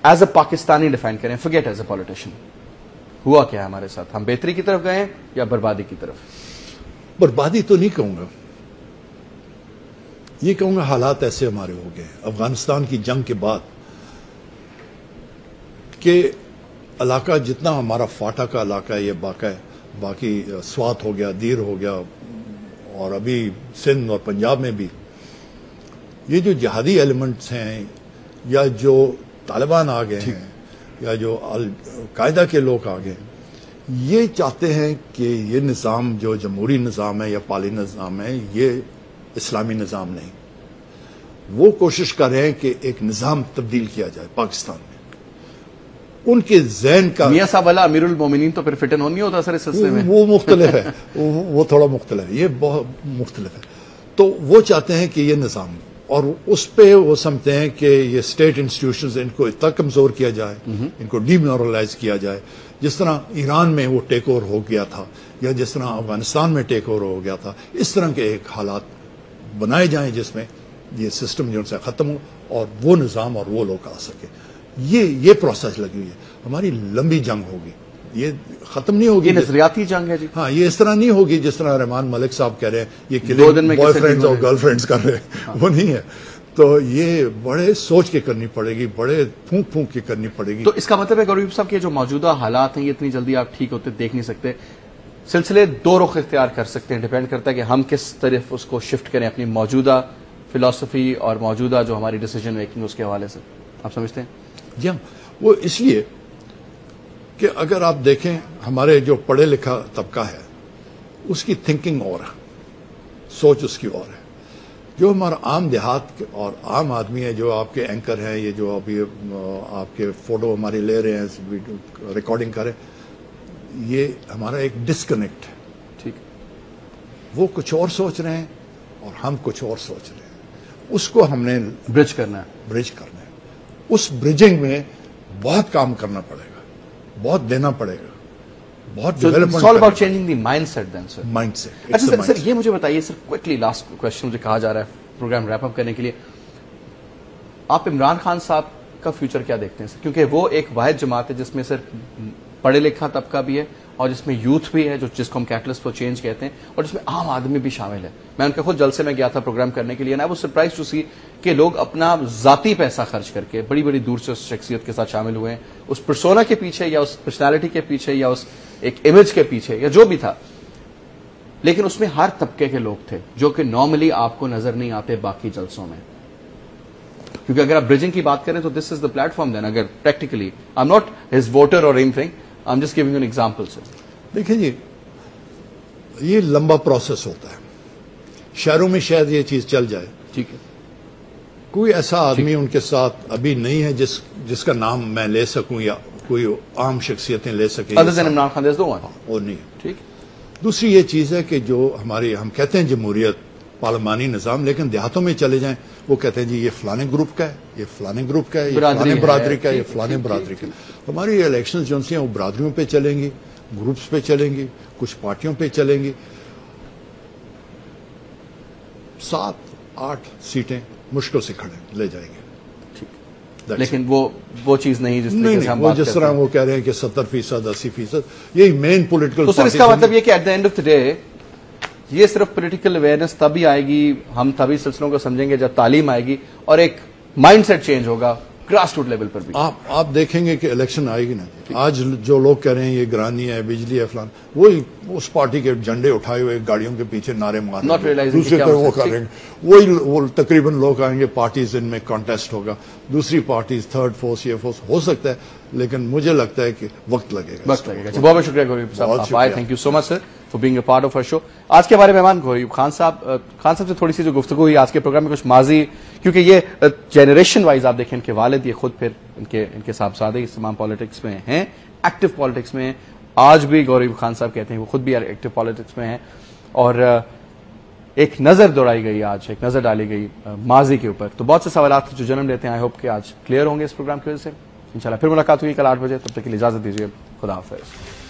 ایز اے پاکستانی ڈیفائن کریں، فرگیٹ ایز اے پولیٹیشین، ہوا کیا ہے ہمارے ساتھ؟ ہم بہتری کی طرف گئے یا بربادی کی طرف؟ بربادی تو نہیں کہوں گا، یہ کہوں گا حالات ایسے ہمارے ہو گئے افغانستان کی جنگ کے بعد کہ علاقہ جتنا ہمارا فاٹا کا علاقہ ہے، یہ باقی سوات ہو گیا، دیر ہو گیا، اور ابھی سندھ اور پنجاب میں بھی یہ جو جہادی ایلیمنٹس ہیں، یا جو طالبان آ گئے ہیں، یا جو القاعدہ کے لوگ آ گئے، یہ چاہتے ہیں کہ یہ نظام جو جمہوری نظام ہے یا پالی نظام ہے، یہ اسلامی نظام نہیں. وہ کوشش کر رہے ہیں کہ ایک نظام تبدیل کیا جائے پاکستان میں. ان کے ذہن کا میاں صاحب والا امیر المومنین تو پھر فٹن نہیں ہوتا سر اس سلسلے میں؟ وہ مختلف ہے، وہ تھوڑا مختلف ہے، یہ بہت مختلف ہے. تو وہ چاہتے ہیں کہ یہ نظام، اور اس پہ وہ سمجھتے ہیں کہ یہ اسٹیٹ انسٹیٹیوشنز ان کو اتنا کمزور کیا جائے، ان کو ڈی مورلائز کیا جائے، جس طرح ایران میں وہ ٹیک اوور ہو گیا تھا، یا جس طرح افغانستان میں ٹیک اوور ہو گیا تھا. اس طرح کے ایک حالات بنائے جائیں جس میں یہ سسٹم جو ان سے ختم ہو اور وہ نظام اور وہ لوگ آ سکے. یہ پروسیس لگی ہوئی ہے. ہماری لمبی جنگ ہوگی, یہ ختم نہیں ہوگی. یہ نظریاتی جنگ ہے جی. ہاں, یہ اس طرح نہیں ہوگی جس طرح رحمان ملک صاحب کہہ رہے ہیں یہ کلنگ بوائے فرینڈز اور گرل فرینڈز کر رہے ہیں, وہ نہیں ہے. تو یہ بڑے سوچ کے کرنی پڑے گی, بڑے پھونک پھونک کے کرنی پڑے گی. تو اس کا مطلب ہے غریب صاحب کہ جو موجودہ حالات ہیں یہ اتنی جلدی آپ ٹھیک ہوتے دیکھ نہیں سکتے. سلسلے دو رخ اختیار کر سکتے ہیں, ڈیپینڈ کرتا ہے کہ ہم کس طرف اس کو شفٹ کریں اپنی موجودہ فلسفی اور موجودہ جو ہماری ڈیسیجن میکنگ اس کے حوالے سے. آپ سمجھتے ہیں؟ جی ہاں, وہ اس لیے کہ اگر آپ دیکھیں ہمارے جو پڑھے لکھا طبقہ ہے اس کی تھنکنگ اور ہے, سوچ اس کی اور ہے. جو ہمارا عام دیہات اور عام آدمی ہے, جو آپ کے اینکر ہیں, یہ جو ابھی آپ کے فوٹو ہماری لے رہے ہیں, ریکارڈنگ کریں, یہ ہمارا ایک ڈسکنیکٹ ہے. ٹھیک, وہ کچھ اور سوچ رہے ہیں اور ہم کچھ اور سوچ رہے ہیں. اس کو ہم نے برج کرنا ہے. برج کرنا ہے. اس برجنگ میں بہت کام کرنا پڑے گا, بہت دینا پڑے گا, بہت development. All about changing the mind set then sir. Mind set. اچھا سر, یہ مجھے بتائیے سر کوئکلی, لاسٹ کوشچن مجھے کہا جا رہا ہے پروگرام ریپ اپ کرنے کے لیے, آپ عمران خان صاحب کا فیوچر کیا دیکھتے ہیں سر؟ کیونکہ وہ ایک واحد جماعت ہے جس میں سر پڑھے لکھا طبقہ بھی ہے اور جس میں یوتھ بھی ہے, جس کو ہم کیٹلسٹ فار چینج کہتے ہیں, اور جس میں عام آدمی بھی شامل ہے. میں ان کے خود جلسے میں گیا تھا پروگرام کرنے کے لیے, نا وہ سرپرائز ٹو سی کہ لوگ اپنا ذاتی پیسہ خرچ کر کے بڑی بڑی دور سے اس شخصیت کے ساتھ شامل ہوئے ہیں, اس پرسونا کے پیچھے یا اس پرسنالٹی کے پیچھے یا اس ایک امیج کے پیچھے یا جو بھی تھا. لیکن اس میں ہر طبقے کے لوگ تھے جو کہ نارملی آپ کو نظر نہیں آتے باقی جلسوں میں. کیونکہ اگر آپ برجنگ کی بات کریں تو دس از دا پلیٹ فارم دین. اگر practically I am not his voter or anything, I am just giving an example sir. دیکھیں جی, یہ لمبا پروسیس ہوتا ہے. شہروں میں شاید یہ چیز چل جائے, ٹھیک ہے, کوئی ایسا آدمی ان کے ساتھ ابھی نہیں ہے جس کا نام میں لے سکوں یا کوئی عام شخصیتیں لے سکیں. other than Imran Khan, there's no one. اور نہیں. ٹھیک. دوسری یہ چیز ہے کہ جو ہم کہتے ہیں جمہوریت, پارلیمانی نظام, لیکن دیہاتوں میں چلے جائیں وہ کہتے ہیں جی یہ فلانے گروپ کا ہے, یہ فلانے گروپ کا ہے, یہ فلانے برادری کا ہے, یہ فلانے برادری کا ہے. ہماری الیکشن جو ہیں وہ برادریوں پہ چلیں گی, گروپس پہ چلیں گی, کچھ پارٹیوں پہ چلیں گی. 7-8 سیٹیں مشکل سے کھڑے لے جائیں گے. لیکن وہ چیز نہیں جس طرح سے ہم بات کرتے ہیں. جس طرح وہ کہہ رہے ہیں کہ 70%, 80%, یہی مین پولیٹیکل. تو سر اس کا مطلب یہ کہ at the end of the day یہ صرف پولیٹیکل اویئرنیس تبھی آئے گی, ہم تبھی سلسلوں کو سمجھیں گے جب تعلیم آئے گی اور ایک مائنڈ سیٹ چینج ہوگا گراس روٹ لیول پر بھی. آپ دیکھیں گے کہ الیکشن آئے گی نا, آج جو لوگ کہہ رہے ہیں یہ گرانی ہے, بجلی ہے, فلان, وہی اس پارٹی کے جھنڈے اٹھائے ہوئے گاڑیوں کے پیچھے نعرے مار دوسری طرف وہ کر رہے ہیں, وہی تقریباً لوگ آئیں گے, پارٹیز ان میں کانٹیسٹ ہوگا, دوسری پارٹیز تھرڈ فورس یہ فورس ہو سکتا ہے, لیکن مجھے لگتا ہے کہ وقت لگے گا. بہت بہت شکریہ غریب صاحب, آپ آئے. Thank you so much sir for being a part of our show. آج کے ہمارے مہمان غریب خان صاحب سے تھوڑی سی جو گفتگو ہوئی آج کے پروگرام میں, کچھ ماضی, کیونکہ یہ جنریشن وائز آپ دیکھیں ان کے والد یہ خود پھر ان کے صاحبزادے اس تمام پالیٹکس میں ہیں, ایکٹیو پالیٹکس میں ہیں. آج بھی غریب خان صاحب کہتے ہیں وہ خود بھی ایکٹیو پالیٹکس میں ہیں, اور ایک نظر دوڑائی گئی, آج ایک نظر ڈالی گئی ماضی کے اوپر. تو بہت سے سوالات جو جنم لیتے ہیں, آئی ہوپ کہ آج کلیئر ہوں گے اس پروگرام کی وجہ سے. انشاءاللہ پھر ملاقات ہوئی کل 8 بجے, تب تک کے لیے اجازت دیجیے. خدا حافظ.